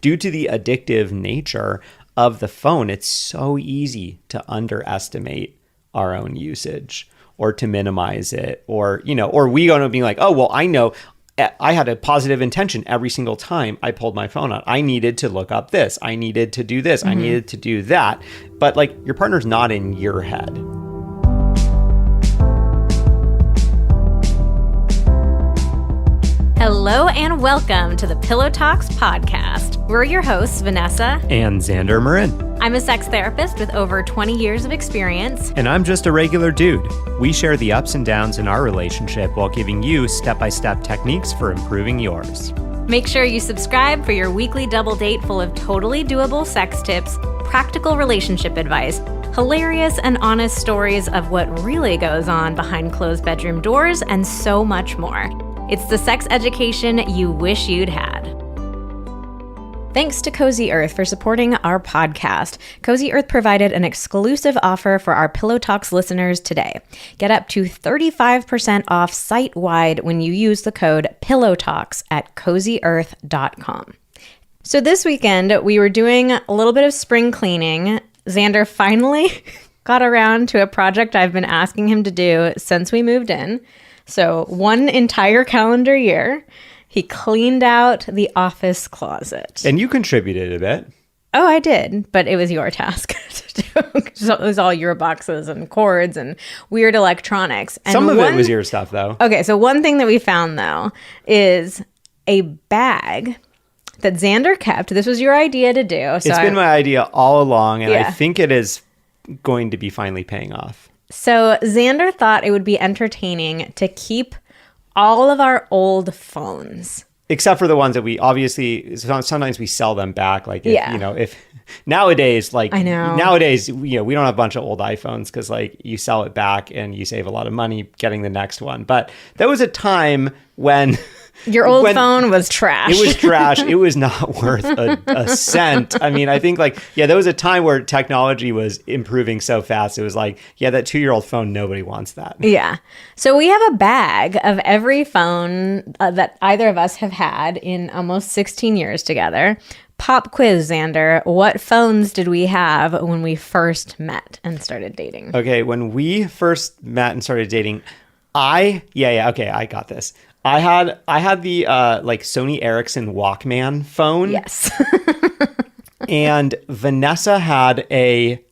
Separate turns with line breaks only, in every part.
due to the addictive nature of the phone, it's so easy to underestimate our own usage or to minimize it, or, or we go to being like, oh, well, I know I had a positive intention every single time I pulled my phone out. I needed to look up this. I needed to do this. I needed to do that. But like, your partner's not in your head.
Hello and welcome to the Pillow Talks podcast. We're your hosts, Vanessa
and Xander Marin.
I'm a sex therapist with over 20 years of experience.
And I'm just a regular dude. We share the ups and downs in our relationship while giving you step-by-step techniques for improving yours.
Make sure you subscribe for your weekly double date full of totally doable sex tips, practical relationship advice, hilarious and honest stories of what really goes on behind closed bedroom doors, and so much more. It's the sex education you wish you'd had. Thanks to Cozy Earth for supporting our podcast. Cozy Earth provided an exclusive offer for our Pillow Talks listeners today. Get up to 35% off site-wide when you use the code PILLOWTALKS at CozyEarth.com. So this weekend, we were doing a little bit of spring cleaning. Xander finally got around to a project I've been asking him to do since we moved in. So one entire calendar year, he cleaned out the office closet.
And you contributed a bit.
Oh, I did, but it was your task to do. So it was all your boxes and cords and weird electronics. And
some of it was your stuff, though.
Okay, so one thing that we found, though, is a bag that Xander kept. This was your idea to do. So
it's been my idea all along, and I think it is going to be finally paying off. So
Xander thought it would be entertaining to keep all of our old phones.
Except for the ones that we obviously, sometimes we sell them back. Like, if nowadays, nowadays, we don't have a bunch of old iPhones because like you sell it back and you save a lot of money getting the next one. But there was a time when...
Your old phone was trash.
It was trash. It was not worth a cent. I mean, I think there was a time where technology was improving so fast. It was like, that 2-year-old phone, nobody wants that.
Yeah. So we have a bag of every phone that either of us have had in almost 16 years together. Pop quiz, Xander. What phones did we have when we first met and started dating?
Okay. When we first met and started dating, okay, I got this. I had the Sony Ericsson Walkman phone.
Yes.
And Vanessa had a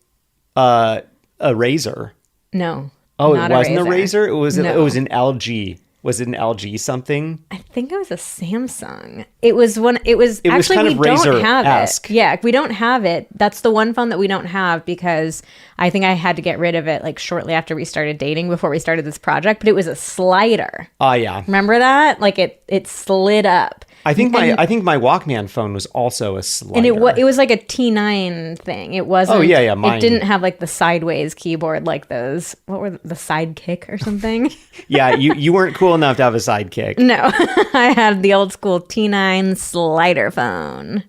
Razor.
No.
Oh, it wasn't a Razor? It was an LG. Was it an LG something?
I think it was a Samsung. It was actually
kind of
we don't have
Razor-esque.
it. Yeah, we don't have it. That's the one phone that we don't have because I think I had to get rid of it like shortly after we started dating before we started this project, but it was a slider.
Oh, yeah.
Remember that? Like it slid up.
I think my Walkman phone was also a slider.
And it was like a T9 thing. It wasn't.
Oh, yeah, mine.
It didn't have like the sideways keyboard like those. What were the Sidekick or something?
Yeah, you weren't cool enough to have a Sidekick.
No, I had the old school T9 slider phone.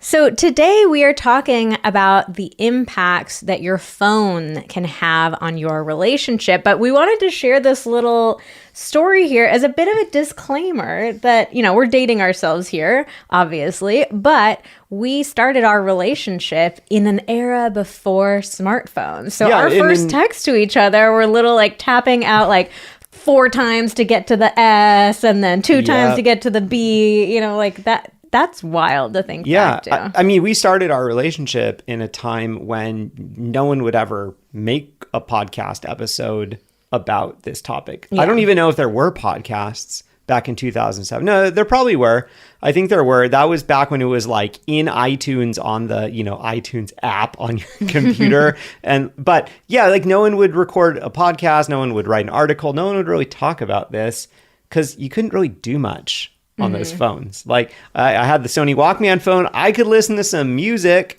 So today we are talking about the impacts that your phone can have on your relationship. But we wanted to share this little story here as a bit of a disclaimer that, we're dating ourselves here, obviously, but we started our relationship in an era before smartphones. So our first text to each other were little like tapping out like 4 times to get to the S and then 2 times to get to the B, like that. That's wild to think back to.
I mean, we started our relationship in a time when no one would ever make a podcast episode about this topic. Yeah. I don't even know if there were podcasts back in 2007. No, there probably were. I think there were. That was back when it was like in iTunes on the, iTunes app on your computer. But no one would record a podcast. No one would write an article. No one would really talk about this because you couldn't really do much on those phones. Like I had the Sony Walkman phone. I could listen to some music.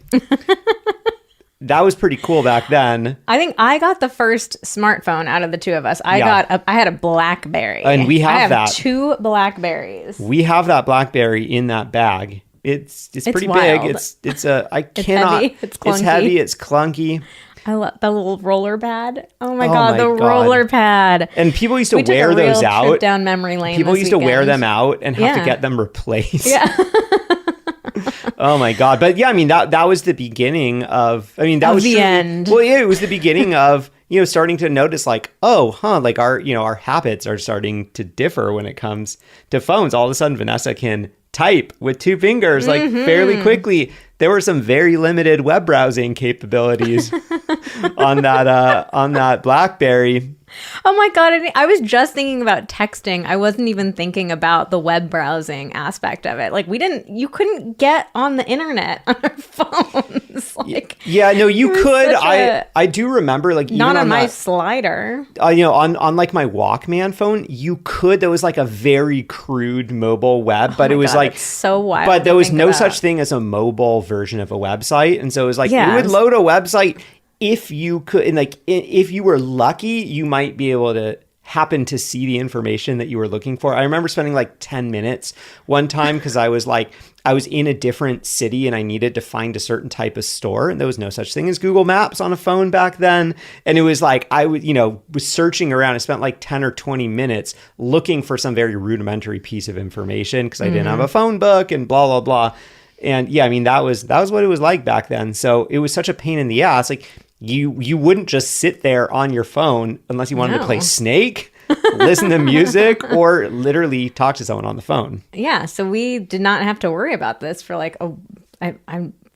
That was pretty cool back then.
I think I got the first smartphone out of the two of us. I had a BlackBerry.
And we have that.
2 BlackBerries.
We have that BlackBerry in that bag. It's pretty
wild.
big. It's heavy.
It's clunky.
It's heavy. It's clunky.
I love the little roller pad. Oh my God, roller pad.
And people used to wear those out.
Trip down memory lane.
People used to wear them out and have to get them replaced.
Yeah.
Oh my God. But yeah, I mean, that was the beginning of, I mean, that was
the end.
Well, yeah, it was the beginning of, starting to notice like, like our habits are starting to differ when it comes to phones. All of a sudden, Vanessa can type with 2 fingers, like fairly quickly. There were some very limited web browsing capabilities on that BlackBerry.
Oh my God. I was just thinking about texting. I wasn't even thinking about the web browsing aspect of it. Like you couldn't get on the internet on our phones. Like,
yeah, no, you could. I do remember, like, even
not on my slider.
On like my Walkman phone, you could. There was like a very crude mobile web, but it was like
so wild.
But there was no such thing as a mobile version of a website, and so it was like it would load a website. If you could, and like, if you were lucky, you might be able to happen to see the information that you were looking for. I remember spending like 10 minutes one time because I was in a different city and I needed to find a certain type of store, and there was no such thing as Google Maps on a phone back then. And it was like, I was searching around. I spent like 10 or 20 minutes looking for some very rudimentary piece of information because I didn't have a phone book and blah, blah, blah. And yeah, I mean, that was what it was like back then. So it was such a pain in the ass. Like, you wouldn't just sit there on your phone unless you wanted to play Snake, listen to music, or literally talk to someone on the phone.
Yeah, so we did not have to worry about this for like a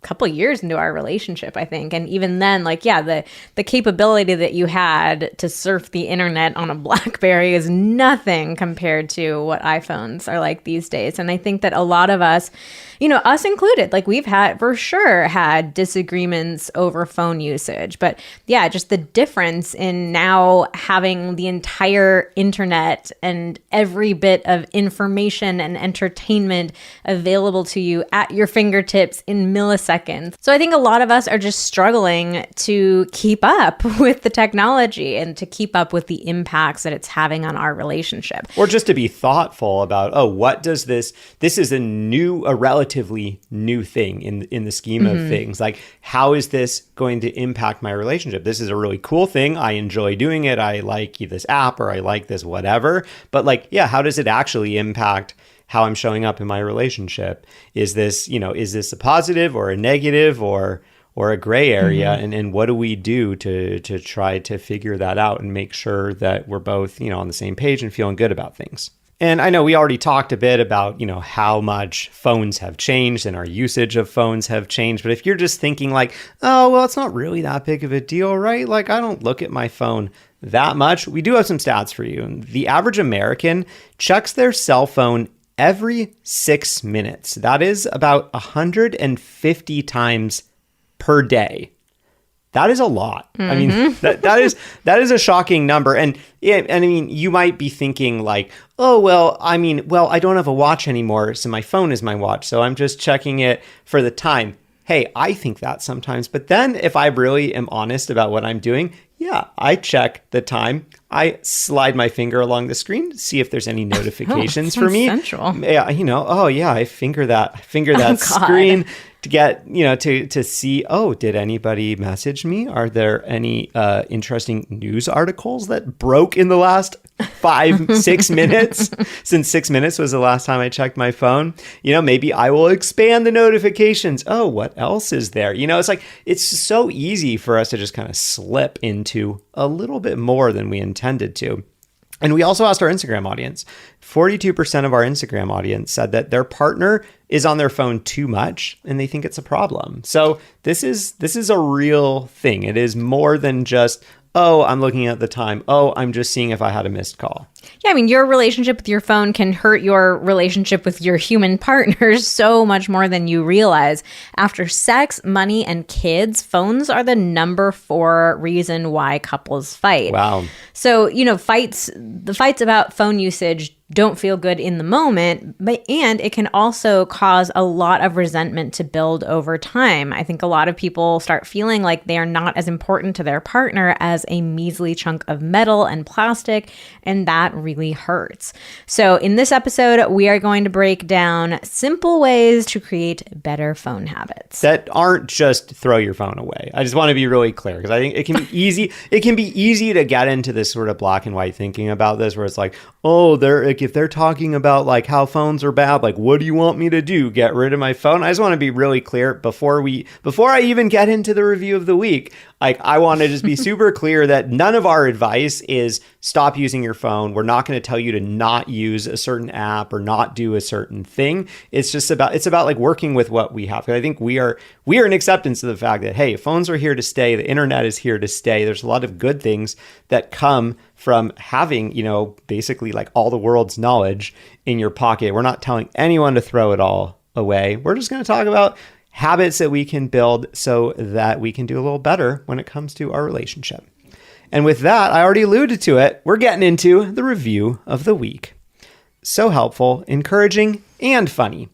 couple of years into our relationship, I think. And even then, like, yeah, the capability that you had to surf the internet on a BlackBerry is nothing compared to what iPhones are like these days. And I think that a lot of us, us included, like, we've for sure had disagreements over phone usage. But yeah, just the difference in now having the entire internet and every bit of information and entertainment available to you at your fingertips in milliseconds. So I think a lot of us are just struggling to keep up with the technology and to keep up with the impacts that it's having on our relationship.
Or just to be thoughtful about, what does this is a relatively new thing in the scheme of things. Like, how is this going to impact my relationship? This is a really cool thing. I enjoy doing it. I like this app, or I like this whatever. But like, yeah, how does it actually impact how I'm showing up in my relationship? Is this a positive or a negative or a gray area? And what do we do to try to figure that out and make sure that we're both, on the same page and feeling good about things? And I know we already talked a bit about, how much phones have changed and our usage of phones have changed. But if you're just thinking like, oh, well, it's not really that big of a deal, right? Like, I don't look at my phone that much. We do have some stats for you. The average American checks their cell phone every 6 minutes. That is about 150 times per day. That is a lot. I mean, that is a shocking number. And I mean, you might be thinking like, oh, well, I don't have a watch anymore, so my phone is my watch, so I'm just checking it for the time. Hey, I think that sometimes. But then if I really am honest about what I'm doing, yeah, I check the time. I slide my finger along the screen to see if there's any notifications for me.
Central.
Yeah, I finger that screen to get, to see, did anybody message me? Are there any interesting news articles that broke in the last 5-6 minutes? Since 6 minutes was the last time I checked my phone, maybe I will expand the notifications. Oh, what else is there? It's like, it's so easy for us to just kind of slip into a little bit more than we intended to. And we also asked our Instagram audience. 42% of our Instagram audience said that their partner is on their phone too much and they think it's a problem. So this is a real thing. It is more than just, oh, I'm looking at the time. Oh, I'm just seeing if I had a missed call.
Yeah, I mean, your relationship with your phone can hurt your relationship with your human partners so much more than you realize. After sex, money, and kids, phones are the number 4 reason why couples fight.
Wow.
So, the fights about phone usage don't feel good in the moment, and it can also cause a lot of resentment to build over time. I think a lot of people start feeling like they are not as important to their partner as a measly chunk of metal and plastic, and that really hurts. So in this episode, we are going to break down simple ways to create better phone habits
that aren't just throw your phone away. I just want to be really clear because I think it can be easy. It can be easy to get into this sort of black and white thinking about this, where it's like, oh, it like, if they're talking about like how phones are bad, like, what do you want me to do? Get rid of my phone? I just want to be really clear before I even get into the review of the week. Like, I want to just be super clear that none of our advice is stop using your phone. We're not going to tell you to not use a certain app or not do a certain thing. It's about like working with what we have. I think we are in acceptance of the fact that, hey, phones are here to stay. The internet is here to stay. There's a lot of good things that come from having, basically like all the world's knowledge in your pocket. We're not telling anyone to throw it all away. We're just going to talk about habits that we can build so that we can do a little better when it comes to our relationship. And with that, I already alluded to it. We're getting into the review of the week. So helpful, encouraging, and funny.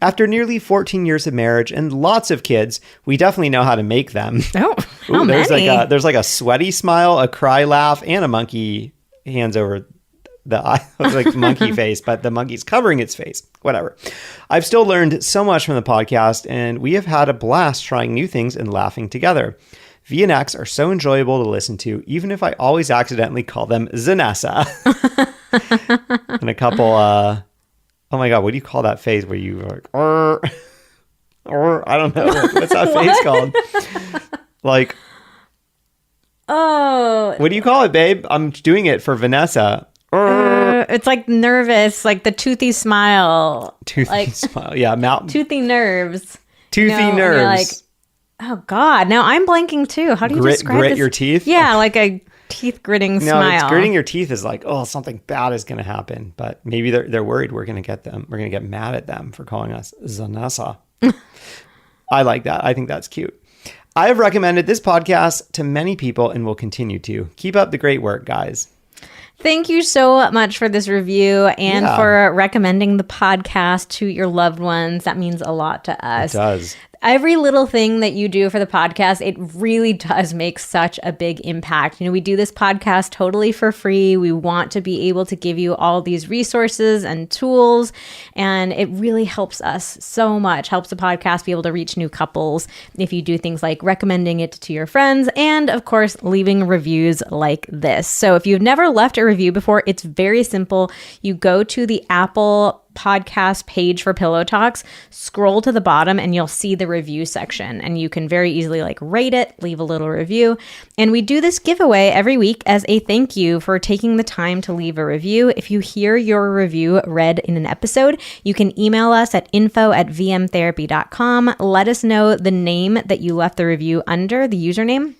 After nearly 14 years of marriage and lots of kids, we definitely know how to make them.
Oh, how many?
There's like a sweaty smile, a cry laugh, and a monkey hands over the eye. It's like monkey face, but the monkey's covering its face. Whatever. I've still learned so much from the podcast, and we have had a blast trying new things and laughing together. V and X are so enjoyable to listen to, even if I always accidentally call them Zanessa. And a couple, oh my God, what do you call that phase where you are like, or I don't know. What's that phase called? Like,
oh.
What do you call it, babe? I'm doing it for Vanessa.
It's like nervous, like the toothy smile.
Toothy smile. Yeah,
toothy nerves.
Toothy nerves.
Like, oh God, now I'm blanking too. How do you describe
grit
this?
Your teeth?
Yeah, like a teeth gritting smile.
No, gritting your teeth is like, oh, something bad is going to happen. But maybe they're worried we're going to get mad at them for calling us Zanessa. I like that. I think that's cute. I have recommended this podcast to many people and will continue to. Keep up the great work, guys.
Thank you so much for this review and for recommending the podcast to your loved ones. That means a lot to us.
It does.
Every little thing that you do for the podcast, it really does make such a big impact. We do this podcast totally for free. We want to be able to give you all these resources and tools, and it really helps us so much, helps the podcast be able to reach new couples if you do things like recommending it to your friends and, of course, leaving reviews like this. So if you've never left a review before, it's very simple. You go to the Apple podcast page for Pillow Talks, scroll to the bottom and you'll see the review section, and you can very easily rate it, leave a little review. And we do this giveaway every week as a thank you for taking the time to leave a review. If you hear your review read in an episode, you can email us at info@vmtherapy.com. Let us know the name that you left the review under, the username,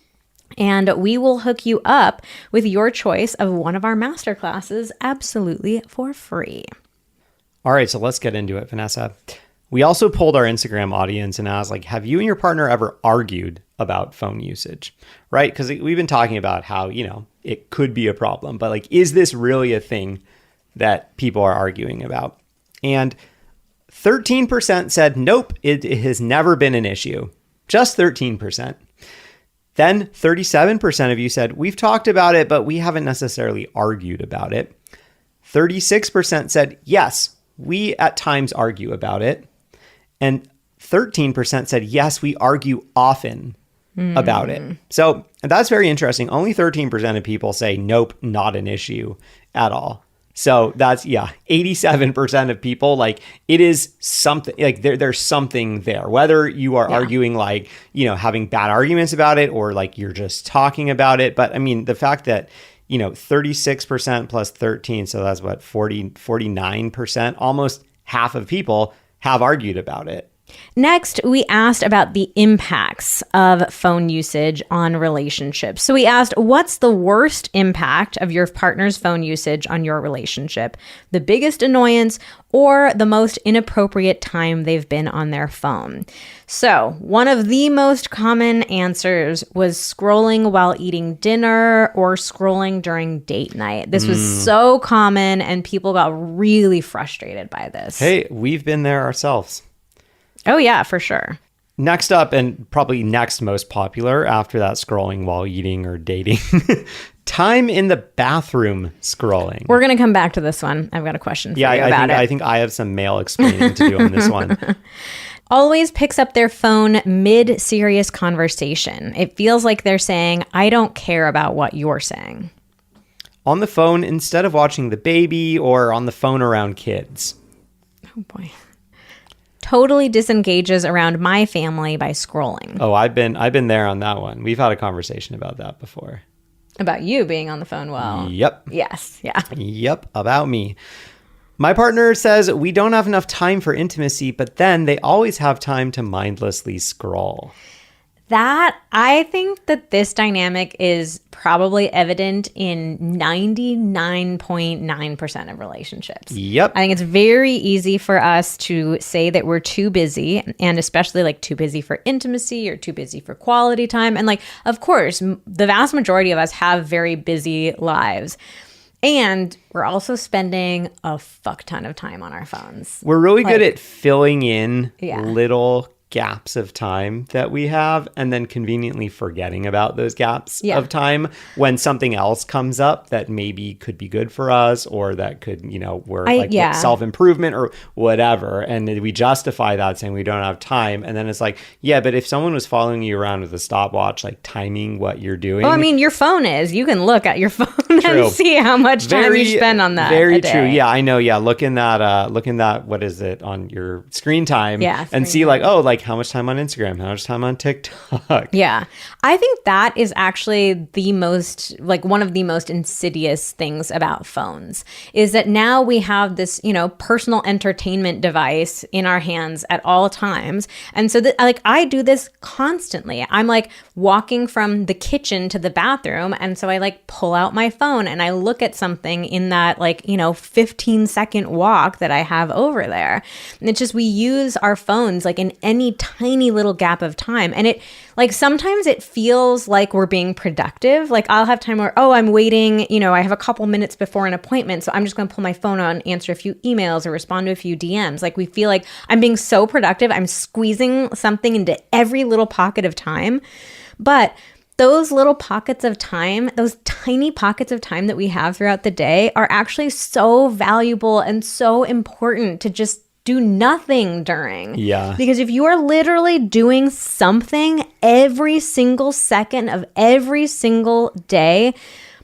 and we will hook you up with your choice of one of our masterclasses absolutely for free.
All right, so let's get into it, Vanessa. We also polled our Instagram audience and asked, have you and your partner ever argued about phone usage, right? Because we've been talking about how, it could be a problem, but is this really a thing that people are arguing about? And 13% said, nope, it has never been an issue. Just 13%. Then 37% of you said, we've talked about it, but we haven't necessarily argued about it. 36% said, yes, we at times argue about it. And 13% said, yes, we argue often about it. So that's very interesting. Only 13% of people say, nope, not an issue at all. So that's, 87% of people, it is something, there's something there. Whether you are arguing, having bad arguments about it, or you're just talking about it. But I mean, the fact that, 36% plus 13, so that's what, 49%, almost half of people have argued about it.
Next, we asked about the impacts of phone usage on relationships. So we asked, what's the worst impact of your partner's phone usage on your relationship? The biggest annoyance or the most inappropriate time they've been on their phone? So one of the most common answers was scrolling while eating dinner or scrolling during date night. This was so common and people got really frustrated by this.
Hey, we've been there ourselves.
Oh, yeah, for sure.
Next up, and probably next most popular after that scrolling while eating or dating, time in the bathroom scrolling.
We're going to come back to this one. I've got a question for you about it.
I think I have some male explaining to do on this one.
Always picks up their phone mid-serious conversation. It feels like they're saying, I don't care about what you're saying.
on the phone instead of watching the baby or on the phone around kids.
Oh boy. Totally disengages around my family by scrolling.
Oh, I've been there on that one. We've had a conversation about that before.
About you being on the phone well.
Yep.
Yes. Yeah.
Yep. About me. My partner says we don't have enough time for intimacy, but then they always have time to mindlessly scroll.
I think that this dynamic is probably evident in 99.9% of relationships.
Yep.
I think it's very easy for us to say that we're too busy, and especially like too busy for intimacy or too busy for quality time. And like, of course, the vast majority of us have very busy lives. And we're also spending a fuck ton of time on our phones.
We're really good at filling in
Yeah.
little gaps of time that we have and then conveniently forgetting about those gaps of time when something else comes up that maybe could be good for us or that could, we're self-improvement or whatever. And we justify that saying we don't have time. And then it's like, yeah, but if someone was following you around with a stopwatch, like timing what you're doing.
Well, I mean, your phone is. You can look at your phone and see how much time you spend on that.
Very true. Yeah, I know. Yeah. Look in that, what is it, on your screen time and see like, oh, like how much time on Instagram, how much time on TikTok.
Yeah. I think that is actually one of the most insidious things about phones is that now we have this, personal entertainment device in our hands at all times. And so that I do this constantly. I'm like walking from the kitchen to the bathroom. And so I like pull out my phone and I look at something in that 15-second walk that I have over there. And it's just, we use our phones like in any tiny little gap of time. And it sometimes it feels like we're being productive. Like I'll have time where, I'm waiting, I have a couple minutes before an appointment. So I'm just going to pull my phone out and answer a few emails or respond to a few DMs. Like we feel like I'm being so productive. I'm squeezing something into every little pocket of time. But those little pockets of time, those tiny pockets of time that we have throughout the day are actually so valuable and so important to just do nothing during.
Yeah.
Because if you are literally doing something every single second of every single day,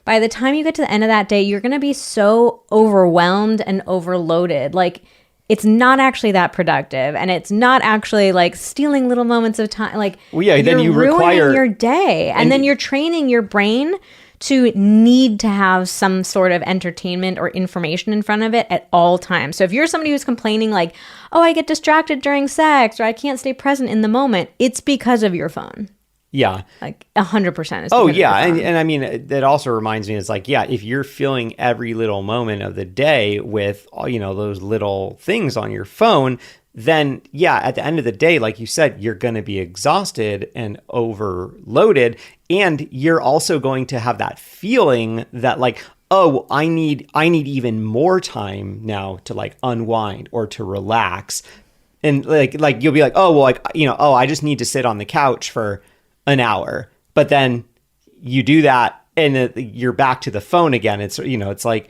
by the time you get to the end of that day, you're going to be so overwhelmed and overloaded. Like, it's not actually that productive, and it's not actually like stealing little moments of time. Like,
then you
ruining your day, and then you're training your brain to need to have some sort of entertainment or information in front of it at all times. So if you're somebody who's complaining like, oh, I get distracted during sex or I can't stay present in the moment, it's because of your phone.
Yeah.
Like 100%.
Oh, yeah. And I mean, that also reminds me, it's like, yeah, if you're filling every little moment of the day with, those little things on your phone, then yeah, at the end of the day, like you said, you're going to be exhausted and overloaded. And you're also going to have that feeling that like, oh, I need even more time now to like unwind or to relax. And like you'll be like, oh, well, I just need to sit on the couch for an hour. But then you do that and you're back to the phone again. It's, it's like,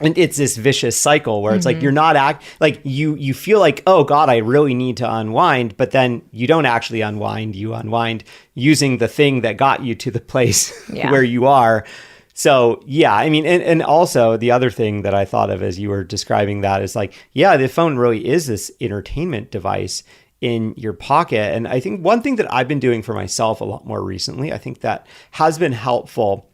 and it's this vicious cycle where it's like you're not you feel like, oh God, I really need to unwind, but then you don't actually unwind. You unwind using the thing that got you to the place where you are. So yeah, I mean, and also the other thing that I thought of as you were describing that is like, yeah, the phone really is this entertainment device in your pocket. And I think one thing that I've been doing for myself a lot more recently, I think that has been helpful,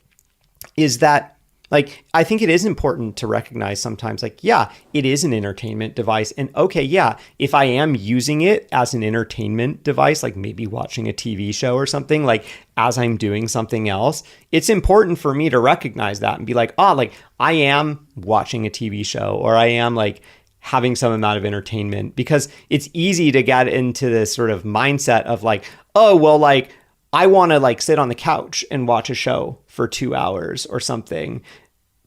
is that like, I think it is important to recognize sometimes like, yeah, it is an entertainment device. And okay, yeah, if I am using it as an entertainment device, like maybe watching a TV show or something, like as I'm doing something else, it's important for me to recognize that and be like, like I am watching a TV show or I am like having some amount of entertainment, because it's easy to get into this sort of mindset of like, oh, well, like I want to like sit on the couch and watch a show for 2 hours or something.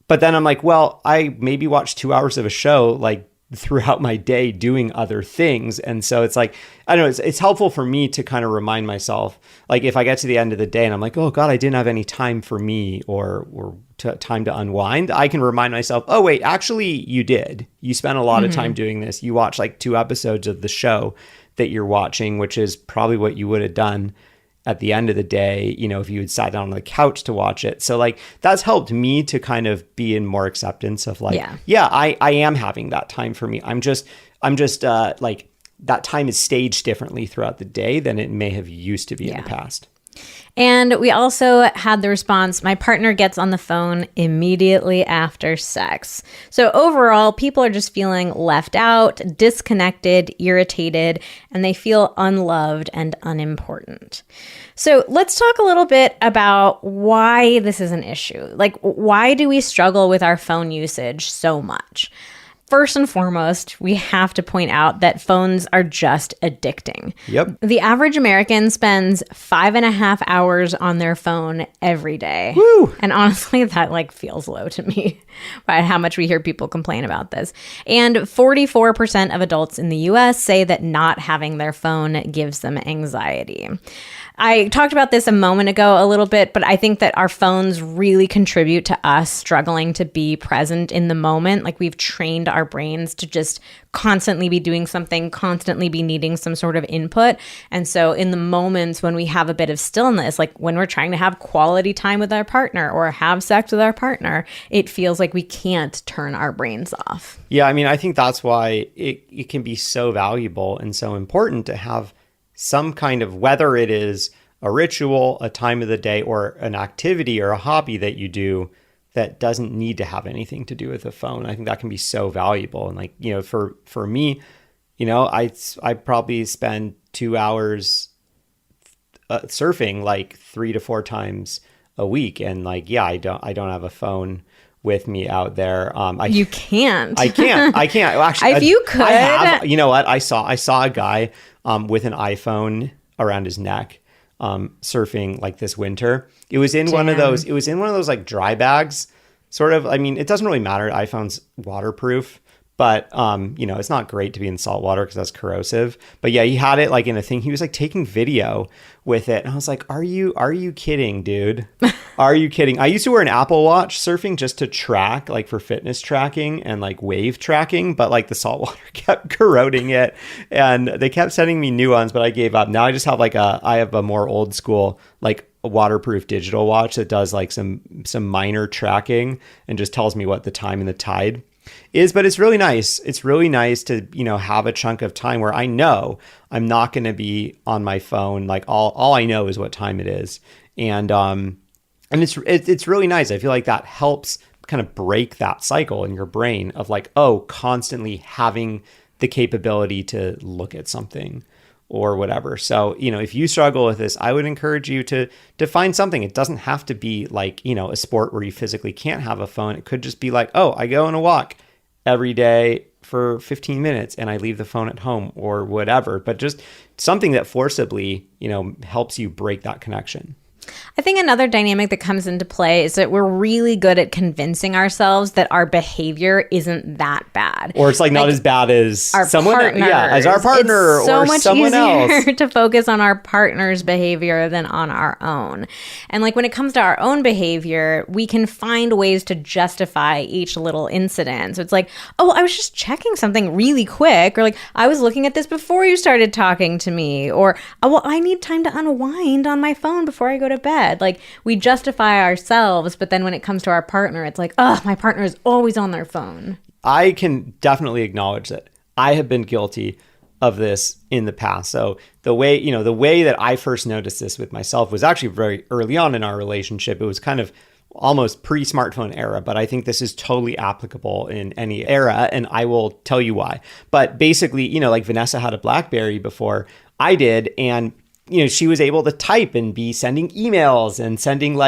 But then I'm like, well, I maybe watch 2 hours of a show like throughout my day doing other things. And so it's like, I don't know, it's helpful for me to kind of remind myself, like if I get to the end of the day and I'm like, oh God, I didn't have any time for me or time to unwind, I can remind myself, oh wait, actually you did. You spent a lot of time doing this. You watched like 2 episodes of the show that you're watching, which is probably what you would have done at the end of the day, if you had sat down on the couch to watch it. So like that's helped me to kind of be in more acceptance of like, I am having that time for me. I'm just like that time is staged differently throughout the day than it may have used to be in the past.
And we also had the response, my partner gets on the phone immediately after sex. So overall, people are just feeling left out, disconnected, irritated, and they feel unloved and unimportant. So let's talk a little bit about why this is an issue. Like, why do we struggle with our phone usage so much? First and foremost, we have to point out that phones are just addicting.
Yep.
The average American spends 5.5 hours on their phone every day.
Woo!
And honestly, that like feels low to me by how much we hear people complain about this. And 44% of adults in the US say that not having their phone gives them anxiety. I talked about this a moment ago a little bit, but I think that our phones really contribute to us struggling to be present in the moment. Like we've trained our brains to just constantly be doing something, constantly be needing some sort of input. And so in the moments when we have a bit of stillness, like when we're trying to have quality time with our partner or have sex with our partner, it feels like we can't turn our brains off.
Yeah, I mean, I think that's why it can be so valuable and so important to have some kind of, whether it is a ritual, a time of the day, or an activity or a hobby that you do that doesn't need to have anything to do with a phone. I think that can be so valuable. And like, for me, I probably spend 2 hours surfing like 3 to 4 times a week. And like, I don't have a phone with me out there.
You can't.
I can't. Well, actually,
if you could,
I have. You know what? I saw a guy with an iPhone around his neck surfing like this winter. It was in one of those. It was in one of those like dry bags, sort of. I mean, it doesn't really matter. iPhone's waterproof, but it's not great to be in salt water because that's corrosive. But yeah, he had it like in a thing. He was like taking video with it, and I was like, "Are you kidding, dude? Are you kidding?" I used to wear an Apple Watch surfing just to track, like for fitness tracking and like wave tracking, but like the salt water kept corroding it, and they kept sending me new ones, but I gave up. Now I just have I have a more old school like a waterproof digital watch that does like some minor tracking and just tells me what the time and the tide is. But it's really nice. It's really nice to, have a chunk of time where I know I'm not going to be on my phone. Like all I know is what time it is. And it's really nice. I feel like that helps kind of break that cycle in your brain of like, constantly having the capability to look at something or whatever. So, if you struggle with this, I would encourage you to find something. It doesn't have to be like, a sport where you physically can't have a phone. It could just be like, I go on a walk every day for 15 minutes and I leave the phone at home or whatever, but just something that forcibly, helps you break that connection.
I think another dynamic that comes into play is that we're really good at convincing ourselves that our behavior isn't that bad.
Or it's like not as bad as
our
someone, as our partner
it's so
or
much
someone else.
to focus on our partner's behavior than on our own. And like when it comes to our own behavior, we can find ways to justify each little incident. So it's like, I was just checking something really quick, or like I was looking at this before you started talking to me, or I need time to unwind on my phone before I go to bed. Like we justify ourselves, but then when it comes to our partner, it's like, my partner is always on their phone.
I can definitely acknowledge that I have been guilty of this in the past. So the way that I first noticed this with myself was actually very early on in our relationship. It was kind of almost pre-smartphone era, but I think this is totally applicable in any era, and I will tell you why. But basically, like Vanessa had a BlackBerry before I did, and she was able to type and be sending emails and sending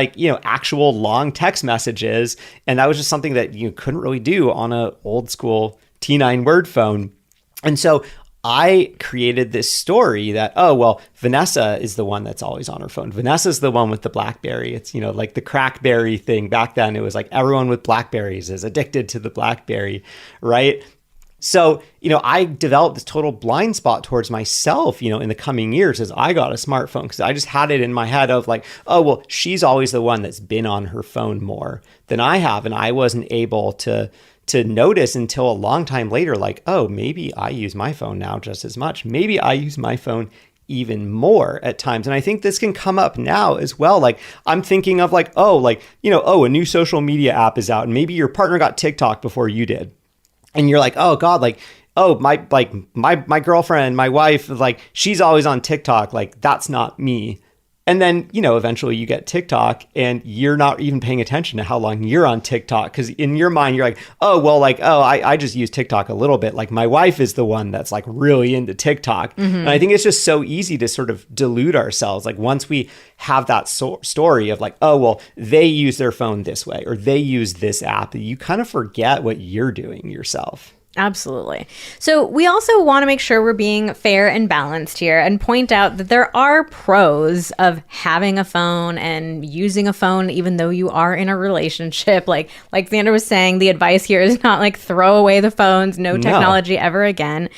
actual long text messages. And that was just something that you couldn't really do on a old school T9 word phone. And so I created this story that, Vanessa is the one that's always on her phone. Vanessa's the one with the BlackBerry. It's, like the Crackberry thing. Back then, it was like everyone with BlackBerries is addicted to the BlackBerry, right? So, I developed this total blind spot towards myself, in the coming years as I got a smartphone, because I just had it in my head of like, she's always the one that's been on her phone more than I have. And I wasn't able to notice until a long time later, like, maybe I use my phone now just as much. Maybe I use my phone even more at times. And I think this can come up now as well. Like I'm thinking of like, a new social media app is out and maybe your partner got TikTok before you did. And you're like, oh God, like, oh, my girlfriend, my wife, like she's always on TikTok. Like that's not me. And then, eventually you get TikTok and you're not even paying attention to how long you're on TikTok. Because in your mind, you're like, I just use TikTok a little bit. Like my wife is the one that's like really into TikTok. Mm-hmm. And I think it's just so easy to sort of delude ourselves. Like once we have that story of like, they use their phone this way or they use this app, you kind of forget what you're doing yourself.
Absolutely. So we also want to make sure we're being fair and balanced here and point out that there are pros of having a phone and using a phone, even though you are in a relationship. Like Xander was saying, the advice here is not like throw away the phones, no technology ever again.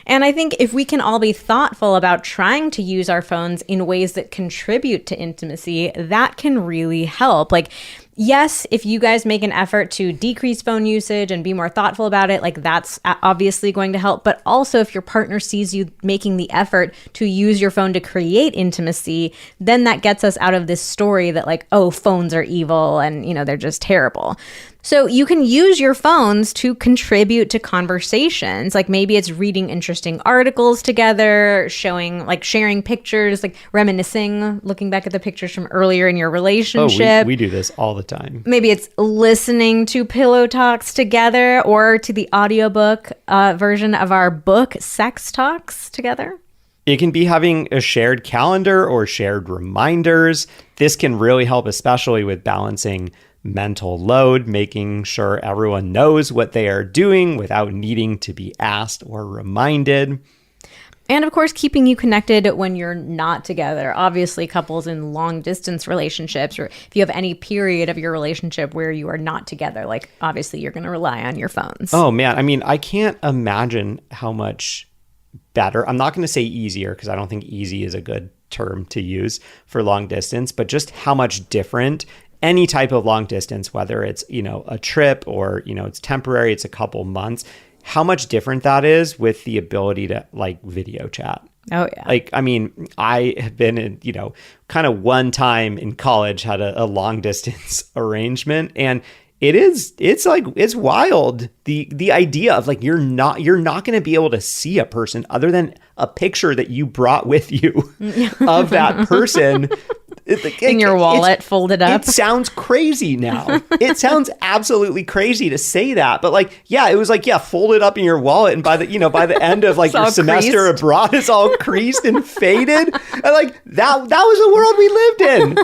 And I think if we can all be thoughtful about trying to use our phones in ways that contribute to intimacy, that can really help. Like, yes, if you guys make an effort to decrease phone usage and be more thoughtful about it, like that's obviously going to help. But also if your partner sees you making the effort to use your phone to create intimacy, then that gets us out of this story that like, oh, phones are evil and, they're just terrible. So you can use your phones to contribute to conversations. Like maybe it's reading interesting articles together, sharing pictures, like reminiscing, looking back at the pictures from earlier in your relationship.
We do this all the time.
Maybe it's listening to pillow talks together or to the audiobook version of our book, Sex Talks Together.
It can be having a shared calendar or shared reminders. This can really help, especially with balancing mental load, making sure everyone knows what they are doing without needing to be asked or reminded.
And of course, keeping you connected when you're not together. Obviously, couples in long distance relationships, or if you have any period of your relationship where you are not together, like obviously you're going to rely on your phones.
Oh man, I mean, I can't imagine how much better. I'm not going to say easier because I don't think easy is a good term to use for long distance, but just how much different any type of long distance, whether it's, a trip or, it's temporary, it's a couple months, how much different that is with the ability to like video chat.
Oh, yeah.
Like, I mean, I have been in, kind of one time in college had a long distance arrangement and it's wild. The idea of like, you're not going to be able to see a person other than a picture that you brought with you of that person.
In your wallet, folded up.
It sounds crazy now. It sounds absolutely crazy to say that, but like, yeah, it was like, yeah, folded up in your wallet, and by the end of like your semester abroad, it's all creased and faded, and like that was the world we lived in.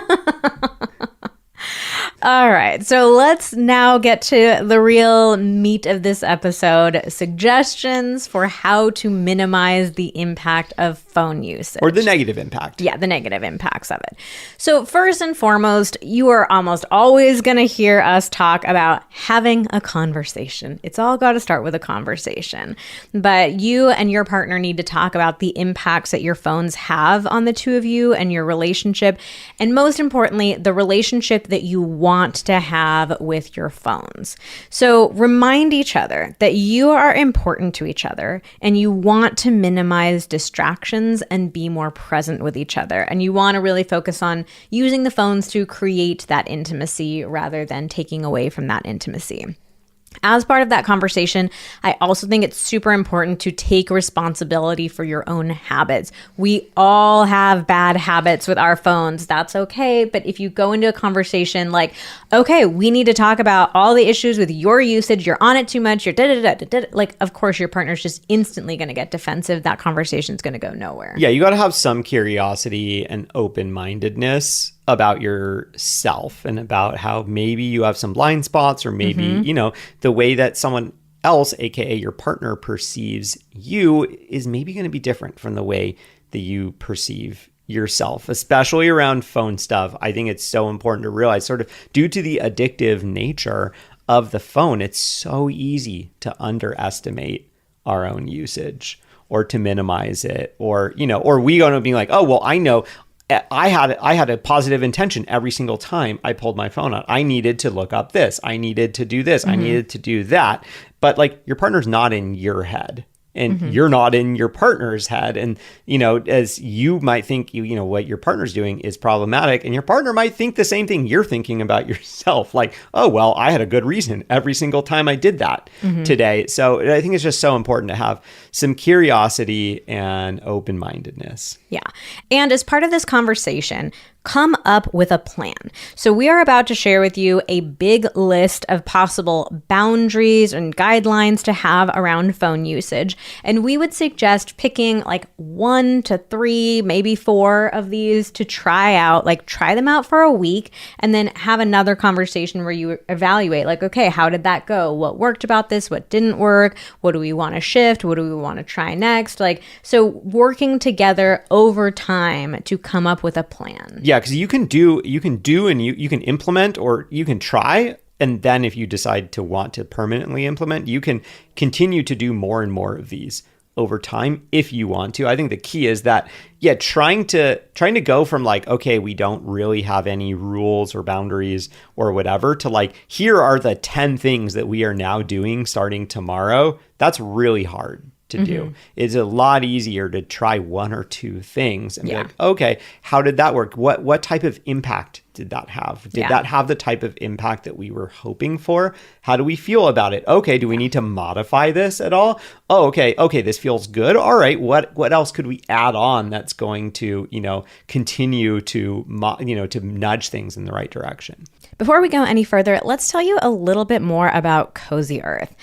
All right, so let's now get to the real meat of this episode, suggestions for how to minimize the impact of phone usage.
Or the negative impact.
Yeah, the negative impacts of it. So first and foremost, you are almost always going to hear us talk about having a conversation. It's all got to start with a conversation. But you and your partner need to talk about the impacts that your phones have on the two of you and your relationship. And most importantly, the relationship that you want to have with your phones. So remind each other that you are important to each other and you want to minimize distractions and be more present with each other. And you want to really focus on using the phones to create that intimacy rather than taking away from that intimacy. As part of that conversation, I also think it's super important to take responsibility for your own habits. We all have bad habits with our phones. That's okay. But if you go into a conversation like, okay, we need to talk about all the issues with your usage, you're on it too much, you're like, of course, your partner's just instantly going to get defensive. That conversation's going to go nowhere.
Yeah, you got to have some curiosity and open-mindedness about yourself and about how maybe you have some blind spots or maybe, the way that someone else, aka your partner, perceives you is maybe going to be different from the way that you perceive yourself, especially around phone stuff. I think it's so important to realize, sort of due to the addictive nature of the phone, it's so easy to underestimate our own usage or to minimize it, or we go to being like, oh, well, I know I had a positive intention every single time I pulled my phone out. I needed to look up this. I needed to do this. I needed to do that. But like, your partner's not in your head. and you're not in your partner's head. And, as you might think, what your partner's doing is problematic, and your partner might think the same thing you're thinking about yourself. Like, oh, well, I had a good reason every single time I did that today. So I think it's just so important to have some curiosity and open-mindedness.
Yeah. And as part of this conversation, come up with a plan. So we are about to share with you a big list of possible boundaries and guidelines to have around phone usage. And we would suggest picking like 1 to 3, maybe 4 of these to try out, like try them out for a week, and then have another conversation where you evaluate like, okay, how did that go? What worked about this? What didn't work? What do we want to shift? What do we want to try next? So working together over time to come up with a plan.
Yeah, because you can do and you can implement, or you can try. And then if you decide to want to permanently implement, you can continue to do more and more of these over time if you want to. I think the key is that, trying to go from like, okay, we don't really have any rules or boundaries or whatever, to like, here are the 10 things that we are now doing starting tomorrow. That's really hard to do. It's a lot easier to try 1 or 2 things and be like, okay, how did that work? What type of impact did that have? Did that have the type of impact that we were hoping for? How do we feel about it? Okay, do we need to modify this at all? Oh, okay, this feels good. All right, what else could we add on that's going to, continue to, to nudge things in the right direction?
Before we go any further, let's tell you a little bit more about Cozy Earth.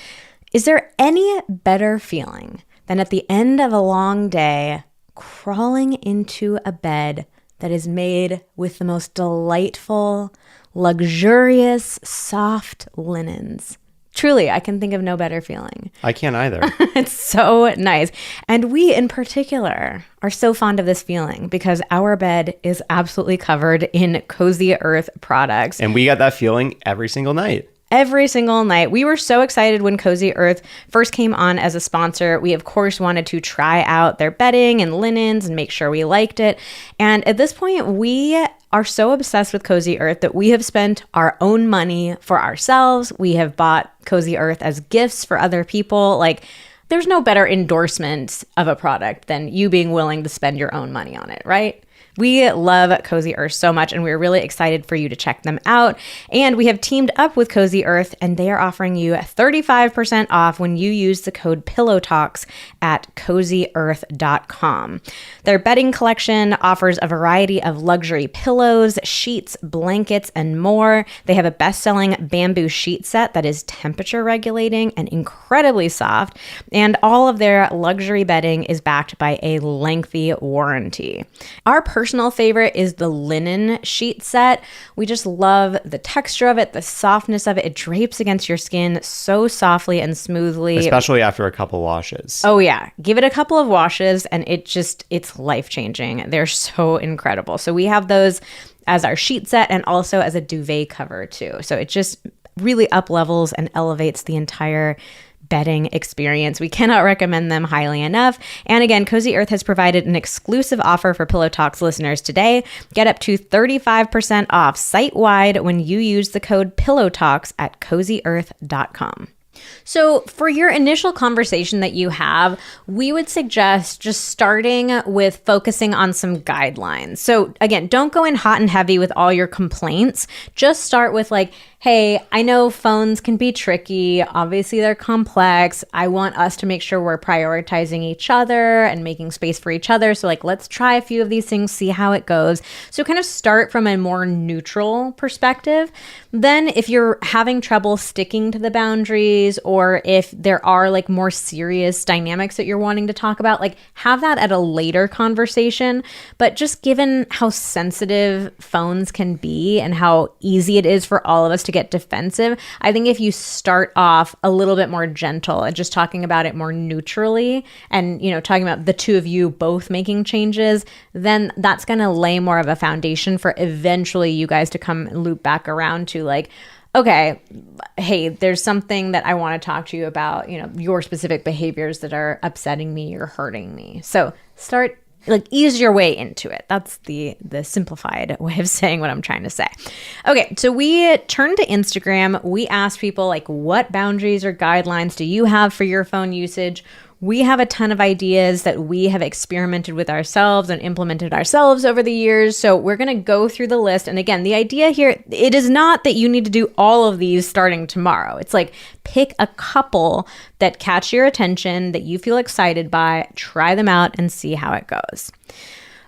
Is there any better feeling than at the end of a long day, crawling into a bed that is made with the most delightful, luxurious, soft linens? Truly, I can think of no better feeling.
I can't either.
It's so nice. And we in particular are so fond of this feeling because our bed is absolutely covered in Cozy Earth products.
And we got that feeling every single night.
Every single night. We were so excited when Cozy Earth first came on as a sponsor. We, of course, wanted to try out their bedding and linens and make sure we liked it. And at this point, we are so obsessed with Cozy Earth that we have spent our own money for ourselves. We have bought Cozy Earth as gifts for other people. Like, there's no better endorsement of a product than you being willing to spend your own money on it, right? We love Cozy Earth so much, and we're really excited for you to check them out. And we have teamed up with Cozy Earth, and they are offering you 35% off when you use the code PillowTalks at CozyEarth.com. Their bedding collection offers a variety of luxury pillows, sheets, blankets, and more. They have a best-selling bamboo sheet set that is temperature regulating and incredibly soft, and all of their luxury bedding is backed by a lengthy warranty. Our personal favorite is the linen sheet set. We just love the texture of it, the softness of it. It drapes against your skin so softly and smoothly.
Especially after a couple washes.
Oh yeah. Give it a couple of washes and it's life-changing. They're so incredible. So we have those as our sheet set and also as a duvet cover too. So it just really up levels and elevates the entire bedding experience. We cannot recommend them highly enough. And again, Cozy Earth has provided an exclusive offer for Pillow Talks listeners today. Get up to 35% off site-wide when you use the code PillowTalks at CozyEarth.com. So for your initial conversation that you have, we would suggest just starting with focusing on some guidelines. So again, don't go in hot and heavy with all your complaints. Just start with like, hey, I know phones can be tricky. Obviously, they're complex. I want us to make sure we're prioritizing each other and making space for each other. So like, let's try a few of these things, see how it goes. So kind of start from a more neutral perspective. Then if you're having trouble sticking to the boundaries, or if there are like more serious dynamics that you're wanting to talk about, like have that at a later conversation. But just given how sensitive phones can be and how easy it is for all of us to get defensive, I think if you start off a little bit more gentle and just talking about it more neutrally and, talking about the two of you both making changes, then that's going to lay more of a foundation for eventually you guys to come loop back around to like, okay, hey, there's something that I want to talk to you about, your specific behaviors that are upsetting me or hurting me. So start ease your way into it. That's the simplified way of saying what I'm trying to say. Okay, so we turned to Instagram. We asked people what boundaries or guidelines do you have for your phone usage? we have a ton of ideas that we have experimented with ourselves and implemented ourselves over the years. So we're going to go through the list. And again, the idea here, it is not that you need to do all of these starting tomorrow. It's like pick a couple that catch your attention, that you feel excited by, try them out and see how it goes.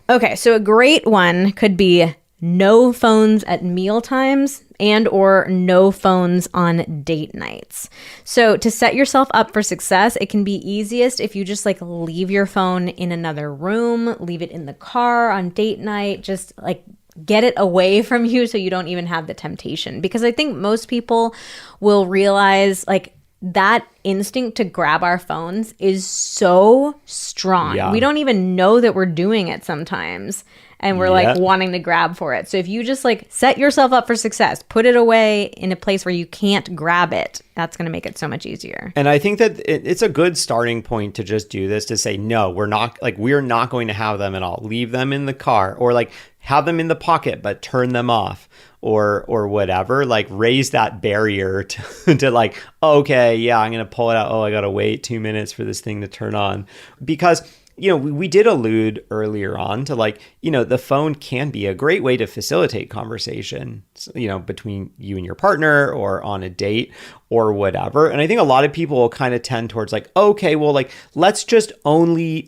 Okay, so a great one could be no phones at meal times and or no phones on date nights. So to set yourself up for success, it can be easiest if you just like leave your phone in another room, leave it in the car on date night, just like get it away from you so you don't even have the temptation. Because I think most people will realize like that instinct to grab our phones is so strong. Yeah. We don't even know that we're doing it sometimes. And we're like wanting to grab for it. So if you just like set yourself up for success, put it away in a place where you can't grab it, that's going to make it so much easier.
And I think that it's a good starting point to just do this, to say, no, we're not going to have them at all. Leave them in the car, or like have them in the pocket, but turn them off, or whatever. Like raise that barrier to like, okay, yeah, I'm going to pull it out. Oh, I got to wait 2 minutes for this thing to turn on. Because we did allude earlier on to like, the phone can be a great way to facilitate conversation, between you and your partner or on a date or whatever. And I think a lot of people will kind of tend towards like, okay, well, like, let's only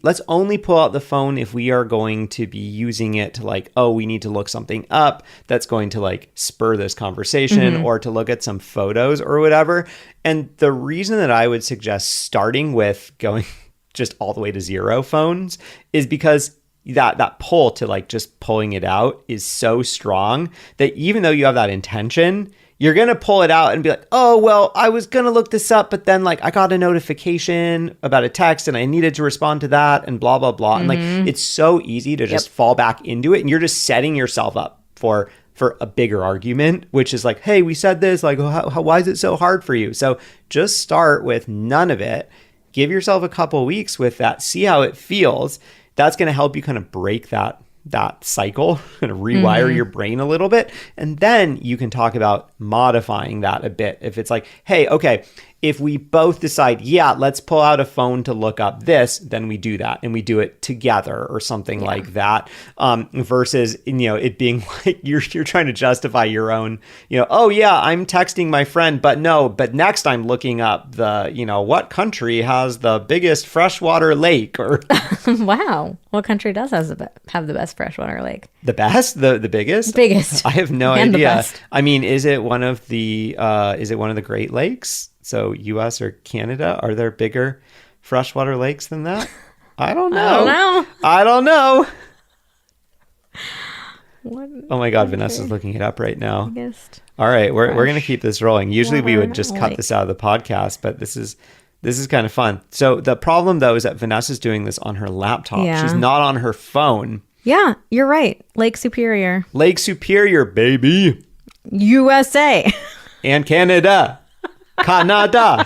pull out the phone if we are going to be using it to like, oh, we need to look something up that's going to like spur this conversation or to look at some photos or whatever. And the reason that I would suggest starting with going just all the way to 0 phones is because that pull to like just pulling it out is so strong that even though you have that intention, you're going to pull it out and be like, oh, well, I was going to look this up, but then like I got a notification about a text and I needed to respond to that and blah, blah, blah. And like, it's so easy to just fall back into it. And you're just setting yourself up for a bigger argument, which is like, hey, we said this, like, why is it so hard for you? So just start with none of it. Give yourself a couple weeks with that. See how it feels. That's going to help you kind of break that cycle, kind of rewire your brain a little bit. And then you can talk about modifying that a bit. If it's like, hey, okay, if we both decide, yeah, let's pull out a phone to look up this, then we do that and we do it together or something like that. Versus, it being like you're trying to justify your own, oh yeah, I'm texting my friend, but next I'm looking up the, what country has the biggest freshwater lake or.
Wow. What country does have the best freshwater lake?
The best? The biggest?
Biggest.
I have no idea. I mean, is it one of the Great Lakes? So US or Canada, are there bigger freshwater lakes than that? I don't know. Oh my God, Vanessa's looking it up right now. Biggest. All right, we're going to keep this rolling. Usually we would just cut this out of the podcast, but this is kind of fun. So the problem though is that Vanessa's doing this on her laptop. Yeah. She's not on her phone.
Yeah, you're right. Lake Superior.
Lake Superior, baby.
USA.
And Canada. Canada.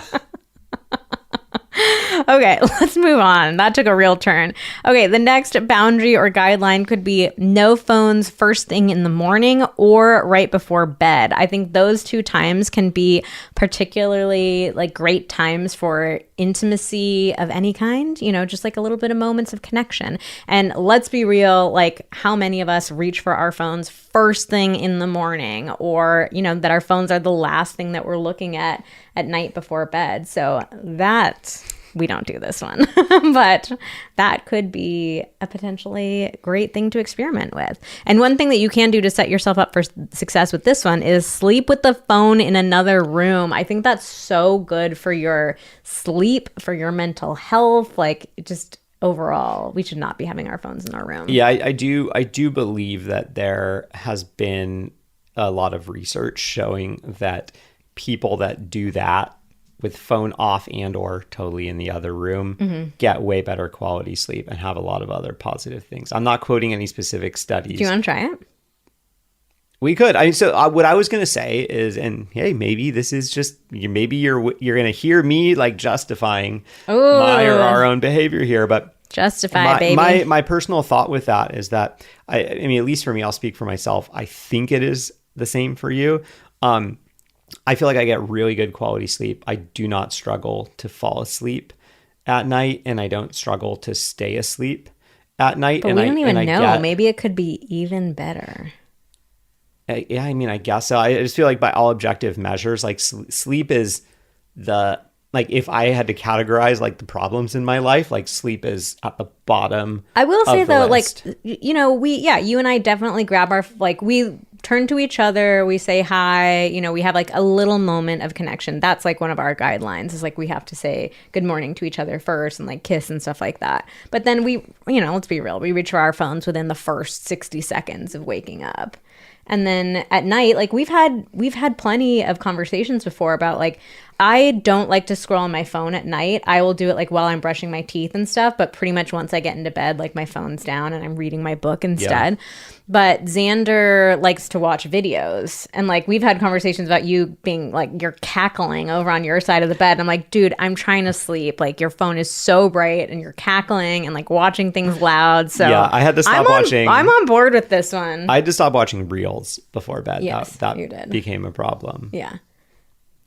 Okay, let's move on. That took a real turn. Okay, the next boundary or guideline could be no phones first thing in the morning or right before bed. I think those two times can be particularly like great times for intimacy of any kind, just like a little bit of moments of connection. And let's be real, like how many of us reach for our phones first thing in the morning, or, that our phones are the last thing that we're looking at night before bed. So that we don't do this one, but that could be a potentially great thing to experiment with. And one thing that you can do to set yourself up for success with this one is sleep with the phone in another room. I think that's so good for your sleep, for your mental health, like just overall, we should not be having our phones in our room.
Yeah, I do believe that there has been a lot of research showing that people that do that with phone off and or totally in the other room get way better quality sleep and have a lot of other positive things. I'm not quoting any specific studies.
Do you want to try it?
We could. What I was going to say is, and hey, maybe this is just, maybe you're going to hear me like justifying my or our own behavior here, but
baby.
My personal thought with that is that I mean, at least for me, I'll speak for myself. I think it is the same for you. I feel like I get really good quality sleep. I do not struggle to fall asleep. at night, and I don't struggle to stay asleep at night.
But
and
we don't even know. Maybe it could be even better.
Yeah, I mean, I guess so. I just feel like by all objective measures, like sleep is like if I had to categorize like the problems in my life, like sleep is at the bottom.
I will say though,
list.
like, you and I definitely grab our, like, we turn to each other, we say hi, we have like a little moment of connection. That's like one of our guidelines is like we have to say good morning to each other first and like kiss and stuff like that. But then we, let's be real, we reach for our phones within the first 60 seconds of waking up. And then at night, like we've had plenty of conversations before about like, I don't like to scroll on my phone at night. I will do it like while I'm brushing my teeth and stuff, but pretty much once I get into bed, like my phone's down and I'm reading my book instead. Yeah. But Xander likes to watch videos. And like we've had conversations about you being like, you're cackling over on your side of the bed. And I'm like, dude, I'm trying to sleep. Like your phone is so bright and you're cackling and like watching things loud. So
yeah, I had to stop watching.
I'm on board with this one.
I had to stop watching reels before bed.
Yes,
that
you did.
Became a problem.
Yeah.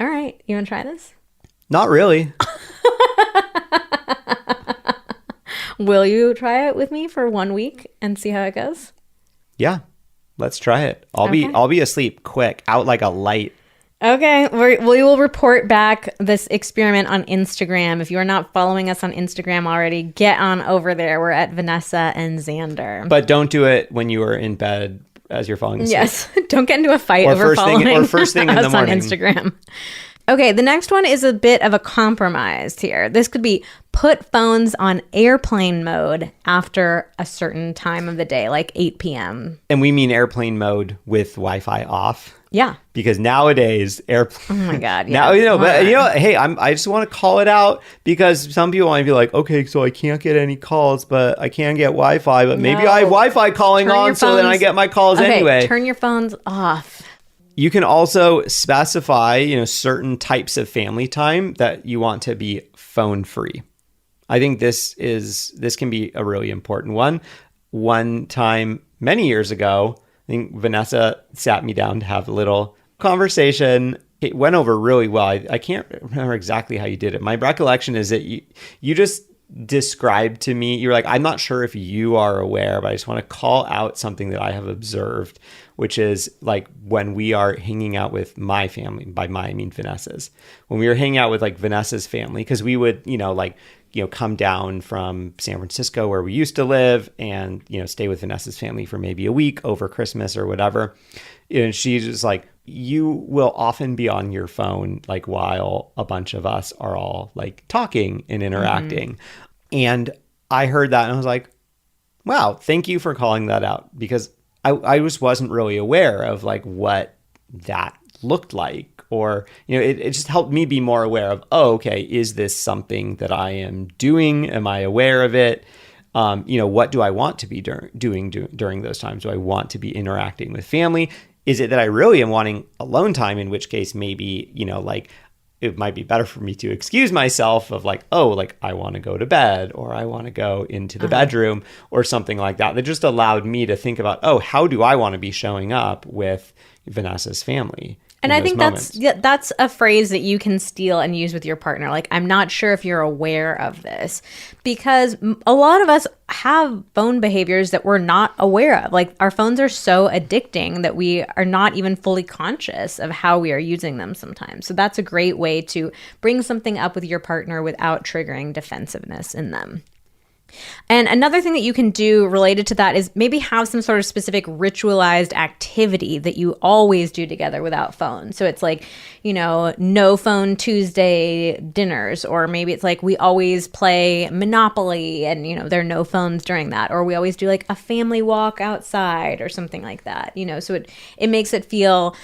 All right. You want to try this?
Not really.
Will you try it with me for 1 week and see how it goes?
Yeah. Let's try it. I'll be asleep quick, out like a light.
Okay. We will report back this experiment on Instagram. If you are not following us on Instagram already, get on over there. We're at Vanessa and Xander.
But don't do it when you are in bed as you're falling asleep.
Yes. Don't get into a fight over following
first thing in the morning
on Instagram. Okay, the next one is a bit of a compromise here. This could be put phones on airplane mode after a certain time of the day, like 8 p.m.
And we mean airplane mode with Wi-Fi off.
Yeah.
Because nowadays, airplane...
Oh my God, yeah.
Hey, I just want to call it out because some people might be like, okay, so I can't get any calls, but I can get Wi-Fi, but maybe I have Wi-Fi calling on, so then I get my calls anyway.
Turn your phones off.
You can also specify, certain types of family time that you want to be phone free. I think this can be a really important one. One time many years ago, I think Vanessa sat me down to have a little conversation. It went over really well. I can't remember exactly how you did it. My recollection is that you just described to me, you're like, I'm not sure if you are aware, but I just want to call out something that I have observed, which is like when we are hanging out with my family, by my, I mean Vanessa's, when we were hanging out with like Vanessa's family, because we would, come down from San Francisco where we used to live and, stay with Vanessa's family for maybe a week over Christmas or whatever. And she's just like, you will often be on your phone, like while a bunch of us are all like talking and interacting. Mm-hmm. And I heard that and I was like, wow, thank you for calling that out, because I just wasn't really aware of like what that looked like, or, it just helped me be more aware of, oh, okay, is this something that I am doing? Am I aware of it? What do I want to be doing during those times? Do I want to be interacting with family? Is it that I really am wanting alone time, in which case maybe, it might be better for me to excuse myself of like, oh, like I want to go to bed, or I want to go into the bedroom or something like that. That just allowed me to think about, oh, how do I want to be showing up with Vanessa's family?
And I think that's a phrase that you can steal and use with your partner. Like, I'm not sure if you're aware of this, because a lot of us have phone behaviors that we're not aware of. Like, our phones are so addicting that we are not even fully conscious of how we are using them sometimes. So that's a great way to bring something up with your partner without triggering defensiveness in them. And another thing that you can do related to that is maybe have some sort of specific ritualized activity that you always do together without phone. So it's like, no phone Tuesday dinners, or maybe it's like we always play Monopoly and, there are no phones during that, or we always do like a family walk outside or something like that, so it makes it feel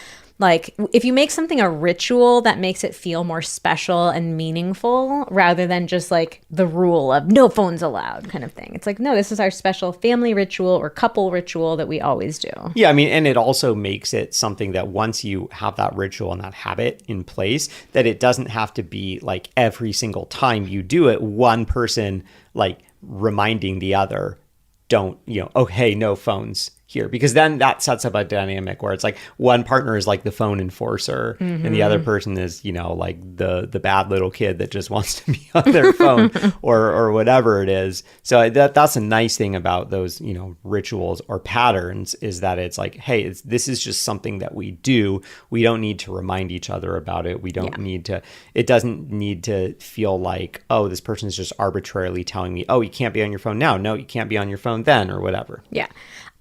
like, if you make something a ritual, that makes it feel more special and meaningful rather than just like the rule of no phones allowed kind of thing. It's like, no, this is our special family ritual or couple ritual that we always do.
Yeah, I mean, and it also makes it something that once you have that ritual and that habit in place, that it doesn't have to be like every single time you do it, one person like reminding the other, don't, oh, hey, no phones here, because then that sets up a dynamic where it's like one partner is like the phone enforcer and the other person is, you know, like the bad little kid that just wants to be on their phone or whatever it is. So that's a nice thing about those, you know, rituals or patterns, is that it's like, hey, this is just something that we do. We don't need to remind each other about it. We don't need to, it doesn't need to feel like, oh, this person is just arbitrarily telling me, oh, you can't be on your phone now. No, you can't be on your phone then, or whatever.
Yeah.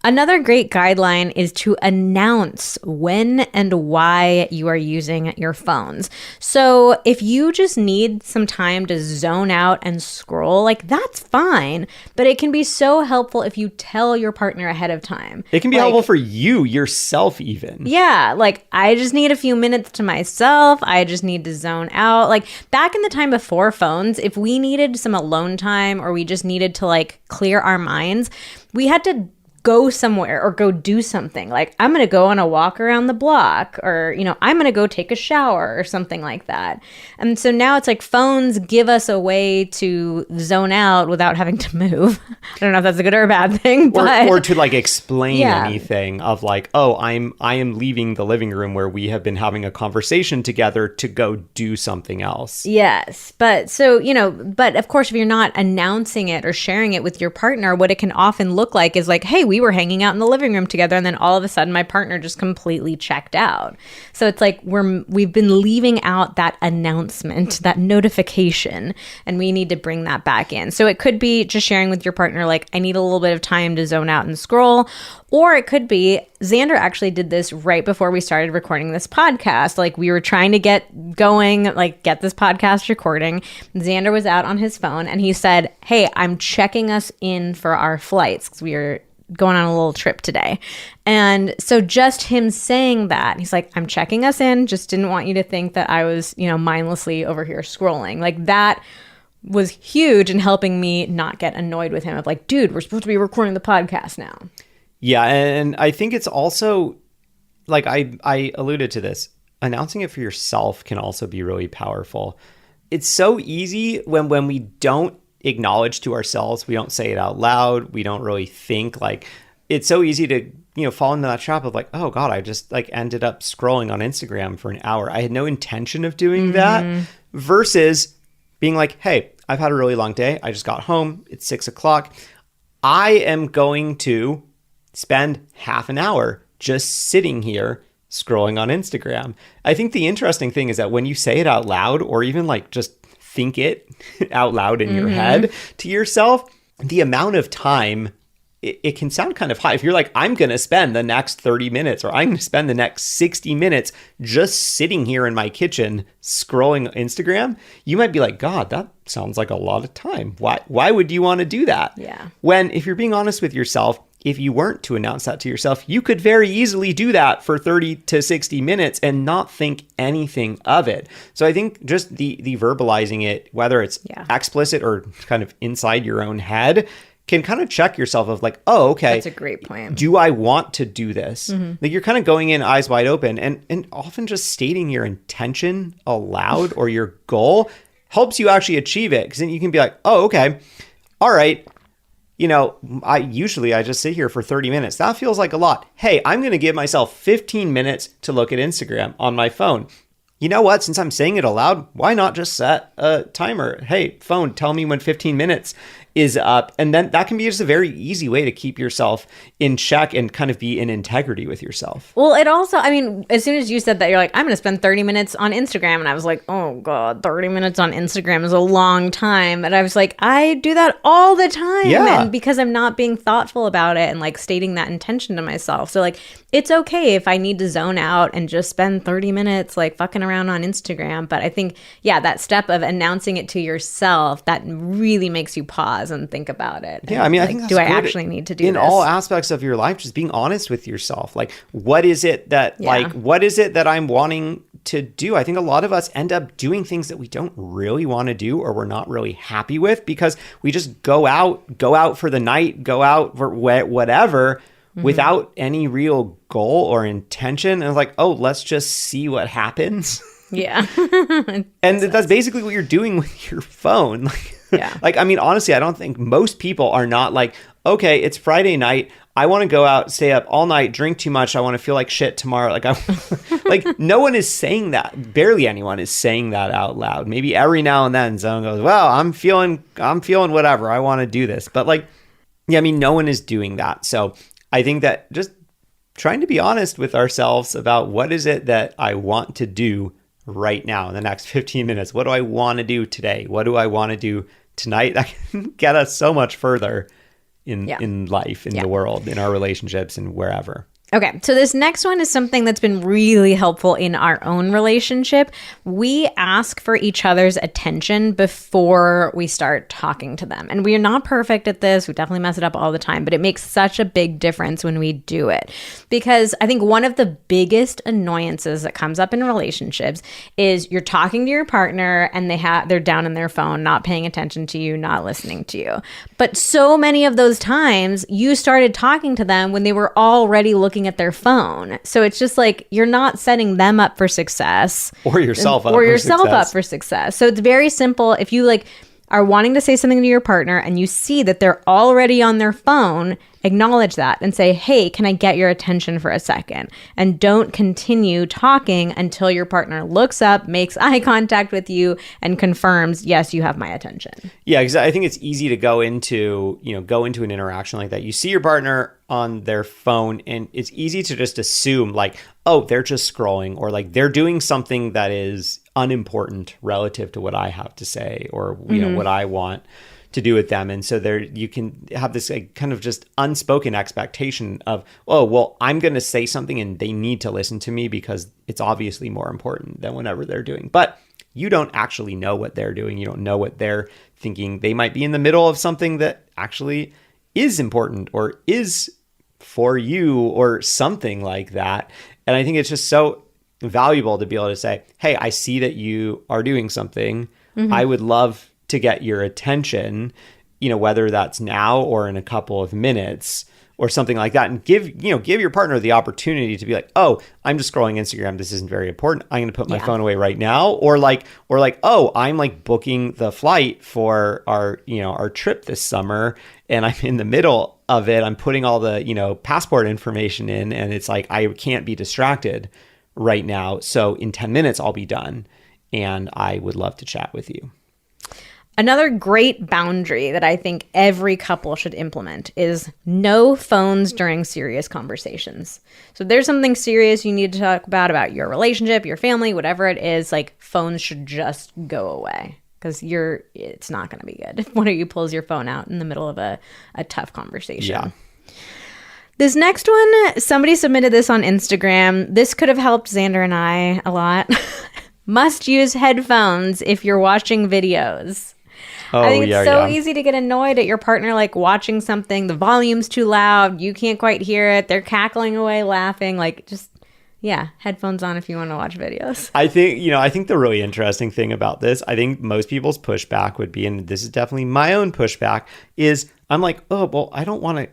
Another great guideline is to announce when and why you are using your phones. So if you just need some time to zone out and scroll, like that's fine. But it can be so helpful if you tell your partner ahead of time.
It can be helpful for you, yourself even.
Yeah, like I just need a few minutes to myself. I just need to zone out. Like back in the time before phones, if we needed some alone time or we just needed to like clear our minds, we had to go somewhere or go do something. Like I'm going to go on a walk around the block, or, you know, I'm going to go take a shower or something like that. And so now it's like phones give us a way to zone out without having to move. I don't know if that's a good or a bad thing, but
or to like explain anything of like, oh, I am leaving the living room where we have been having a conversation together to go do something else.
Yes. But so, you know, but of course, if you're not announcing it or sharing it with your partner, what it can often look like is like, hey, we were hanging out in the living room together, and then all of a sudden my partner just completely checked out. So it's like we've been leaving out that announcement, that notification, and we need to bring that back in. So it could be just sharing with your partner, like, I need a little bit of time to zone out and scroll. Or it could be, Xander actually did this right before we started recording this podcast. Like we were trying to get going, like get this podcast recording. Xander was out on his phone and he said, hey, I'm checking us in for our flights because we were going on a little trip today. And so just him saying that, he's like, I'm checking us in, just didn't want you to think that I was, you know, mindlessly over here scrolling. Like that was huge in helping me not get annoyed with him of like, dude, we're supposed to be recording the podcast now.
Yeah. And I think it's also like, I alluded to this, announcing it for yourself can also be really powerful. It's so easy when we don't acknowledge to ourselves, we don't say it out loud, we don't really think, like it's so easy to, you know, fall into that trap of like, oh God, I just like ended up scrolling on Instagram for an hour. I had no intention of doing that, versus being like, hey, I've had a really long day. I just got home. It's 6 o'clock. I am going to spend half an hour just sitting here scrolling on Instagram. I think the interesting thing is that when you say it out loud, or even like just think it out loud in your head to yourself, the amount of time, it can sound kind of high. If you're like, I'm going to spend the next 30 minutes or I'm going to spend the next 60 minutes just sitting here in my kitchen scrolling Instagram, you might be like, God, that sounds like a lot of time. Why would you want to do that?
Yeah.
When, if you're being honest with yourself, if you weren't to announce that to yourself, you could very easily do that for 30 to 60 minutes and not think anything of it. So I think just the verbalizing it, whether it's explicit or kind of inside your own head, can kind of check yourself of like, oh, okay.
That's a great point.
Do I want to do this? Like you're kind of going in eyes wide open, and often just stating your intention aloud or your goal helps you actually achieve it. Because then you can be like, oh, okay. All right. You know, I just sit here for 30 minutes. That feels like a lot. Hey, I'm going to give myself 15 minutes to look at Instagram on my phone. You know what? Since I'm saying it aloud, why not just set a timer? Hey, phone, tell me when 15 minutes is up. And then that can be just a very easy way to keep yourself in check and kind of be in integrity with yourself.
Well, it also, I mean, as soon as you said that, you're like, I'm going to spend 30 minutes on Instagram. And I was like, oh God, 30 minutes on Instagram is a long time. And I was like, I do that all the time.
Yeah.
And because I'm not being thoughtful about it and like stating that intention to myself. So like, it's okay if I need to zone out and just spend 30 minutes like fucking around on Instagram. But I think, yeah, that step of announcing it to yourself, that really makes you pause and think about it.
Yeah, I mean,
like,
I think that's
do I
good
actually need to do
in
this?
all aspects of your life, just being honest with yourself. Like, what is it that what is it that I'm wanting to do? I think a lot of us end up doing things that we don't really want to do, or we're not really happy with, because we just go out for the night, go out for whatever, without any real goal or intention. And like, oh, let's just see what happens.
Yeah.
And that's basically what you're doing with your phone. Like,
yeah.
Like, I mean, honestly, I don't think most people are not like, okay, it's Friday night. I want to go out, stay up all night, drink too much. I want to feel like shit tomorrow. Like no one is saying that. Barely anyone is saying that out loud. Maybe every now and then someone goes, well, I'm feeling whatever. I want to do this. But like, yeah, I mean, no one is doing that. So I think that just trying to be honest with ourselves about what is it that I want to do right now in the next 15 minutes. What do I want to do today? What do I want to do tonight? That can get us so much further in life, in the world, in our relationships, and wherever.
Okay, so this next one is something that's been really helpful in our own relationship. We ask for each other's attention before we start talking to them. And we are not perfect at this. We definitely mess it up all the time, but it makes such a big difference when we do it. Because I think one of the biggest annoyances that comes up in relationships is you're talking to your partner and they're down in their phone, not paying attention to you, not listening to you. But so many of those times you started talking to them when they were already looking at their phone. So it's just like you're not setting them up for success
or yourself up
for success. So it's very simple. If you like are wanting to say something to your partner and you see that they're already on their phone, acknowledge that and say, hey, can I get your attention for a second? And don't continue talking until your partner looks up, makes eye contact with you, and confirms, yes, you have my attention.
Yeah, because I think it's easy to go into an interaction like that. You see your partner on their phone and it's easy to just assume like, oh, they're just scrolling, or like they're doing something that is unimportant relative to what I have to say, or you know what I want to do with them. And so there you can have this like, kind of just unspoken expectation of, oh, well, I'm going to say something and they need to listen to me because it's obviously more important than whatever they're doing. But you don't actually know what they're doing. You don't know what they're thinking. They might be in the middle of something that actually is important or is for you or something like that. And I think it's just so valuable to be able to say, hey, I see that you are doing something. I would love to get your attention, you know, whether that's now or in a couple of minutes or something like that. And give your partner the opportunity to be like, oh, I'm just scrolling Instagram. This isn't very important. I'm going to put my phone away right now. Or like, oh, I'm like booking the flight for our trip this summer and I'm in the middle of it. I'm putting all the, passport information in and it's like, I can't be distracted right now. So in 10 minutes, I'll be done. And I would love to chat with you.
Another great boundary that I think every couple should implement is no phones during serious conversations. So if there's something serious you need to talk about your relationship, your family, whatever it is, like phones should just go away because it's not going to be good if one of you pulls your phone out in the middle of a tough conversation.
Yeah.
This next one, somebody submitted this on Instagram. This could have helped Xander and I a lot. Must use headphones if you're watching videos.
Oh,
I think it's so easy to get annoyed at your partner, like watching something, the volume's too loud, you can't quite hear it, they're cackling away, laughing, like just, headphones on if you want to watch videos.
I think the really interesting thing about this, I think most people's pushback would be, and this is definitely my own pushback, is I'm like, oh, well, I don't want to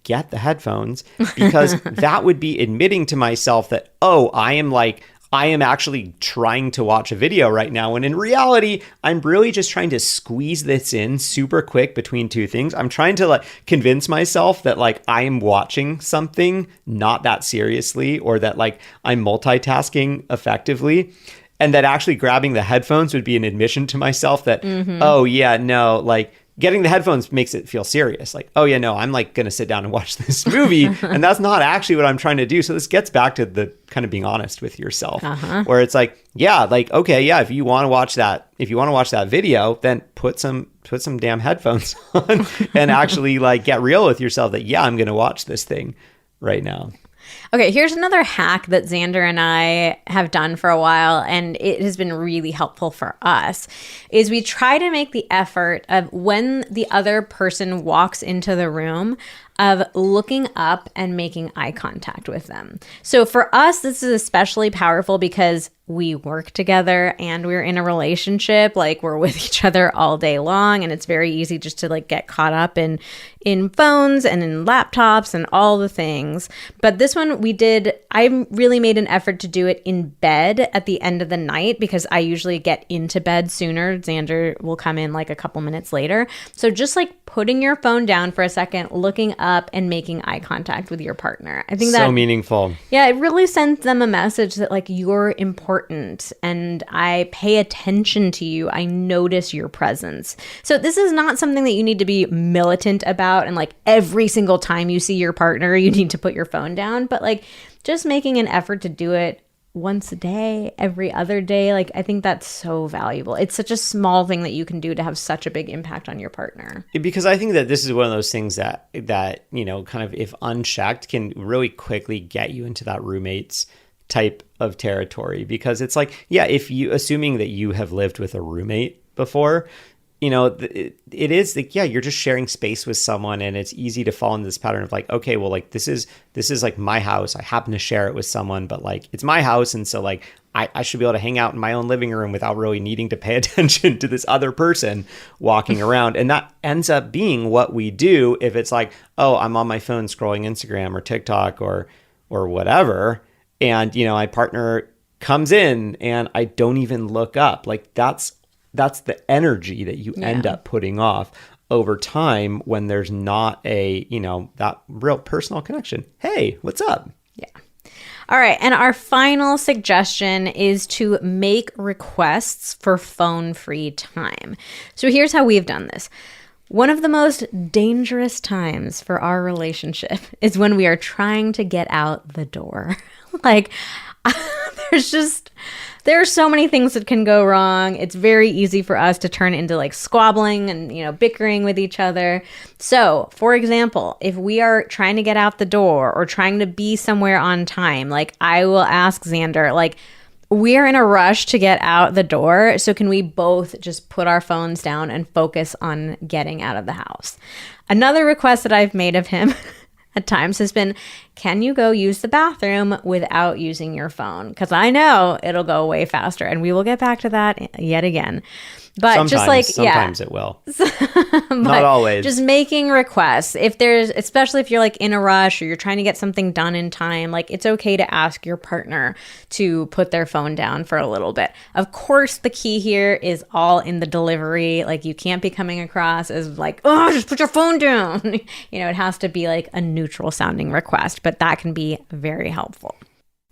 get the headphones because that would be admitting to myself that, oh, I am actually trying to watch a video right now. And in reality, I'm really just trying to squeeze this in super quick between two things. I'm trying to like convince myself that like I am watching something not that seriously, or that like I'm multitasking effectively. And that actually grabbing the headphones would be an admission to myself that, oh yeah, no, like getting the headphones makes it feel serious. Like, oh yeah, no, I'm like going to sit down and watch this movie. And that's not actually what I'm trying to do. So this gets back to the kind of being honest with yourself, where it's like, yeah, like, okay, yeah, if you want to watch that video, then put some damn headphones on and actually like get real with yourself that, yeah, I'm going to watch this thing right now.
Okay, here's another hack that Xander and I have done for a while, and it has been really helpful for us, is we try to make the effort of when the other person walks into the room, of looking up and making eye contact with them. So for us, this is especially powerful because we work together and we're in a relationship, like we're with each other all day long, and it's very easy just to like get caught up in phones and in laptops and all the things. But this one I really made an effort to do it in bed at the end of the night because I usually get into bed sooner. Xander will come in like a couple minutes later. So just like putting your phone down for a second, looking up and making eye contact with your partner. I think
so meaningful.
Yeah, it really sends them a message that like you're important and I pay attention to you. I notice your presence. So this is not something that you need to be militant about and like every single time you see your partner, you need to put your phone down, but like just making an effort to do it once a day, every other day. Like, I think that's so valuable. It's such a small thing that you can do to have such a big impact on your partner.
Because I think that this is one of those things that, you know, kind of if unchecked can really quickly get you into that roommates type of territory. Because it's like, yeah, if you, assuming that you have lived with a roommate before, you know, it is like, yeah, you're just sharing space with someone, and it's easy to fall into this pattern of like, okay, well, like this is like my house. I happen to share it with someone, but like it's my house, and so like I should be able to hang out in my own living room without really needing to pay attention to this other person walking around. And that ends up being what we do if it's like, oh, I'm on my phone scrolling Instagram or TikTok or whatever, and you know, my partner comes in and I don't even look up. Like that's the energy that you end up putting off over time when there's not a, you know, that real personal connection. Hey, what's up?
Yeah. All right. And our final suggestion is to make requests for phone-free time. So here's how we've done this. One of the most dangerous times for our relationship is when we are trying to get out the door. Like, there are so many things that can go wrong. It's very easy for us to turn into like squabbling and, you know, bickering with each other. So, for example, if we are trying to get out the door or trying to be somewhere on time, like I will ask Xander, like, we're in a rush to get out the door, so can we both just put our phones down and focus on getting out of the house? Another request that I've made of him at times has been, can you go use the bathroom without using your phone? Because I know it'll go way faster, and we will get back to that yet again. But
sometimes it will. Not always.
Just making requests. Especially if you're like in a rush or you're trying to get something done in time, like it's okay to ask your partner to put their phone down for a little bit. Of course, the key here is all in the delivery. Like you can't be coming across as like, oh, just put your phone down. You know, it has to be like a neutral sounding request, but that can be very helpful.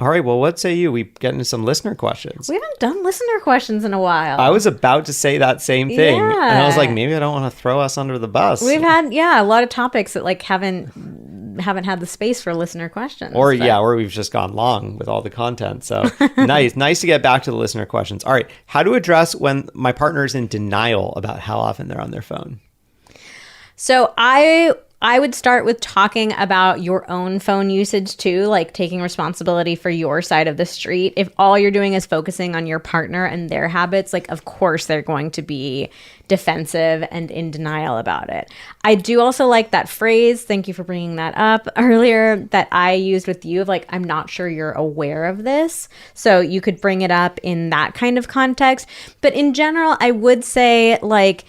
All right, well, what say you? We get into some listener questions.
We haven't done listener questions in a while.
I was about to say that same thing. Yeah. And I was like, maybe I don't want to throw us under the bus.
We've had, a lot of topics that like haven't had the space for listener questions.
Or we've just gone long with all the content. So nice to get back to the listener questions. All right, how to address when my partner is in denial about how often they're on their phone?
So I would start with talking about your own phone usage too, like taking responsibility for your side of the street. If all you're doing is focusing on your partner and their habits, like of course they're going to be defensive and in denial about it. I do also like that phrase, thank you for bringing that up earlier, that I used with you of like, I'm not sure you're aware of this. So you could bring it up in that kind of context. But in general, I would say like,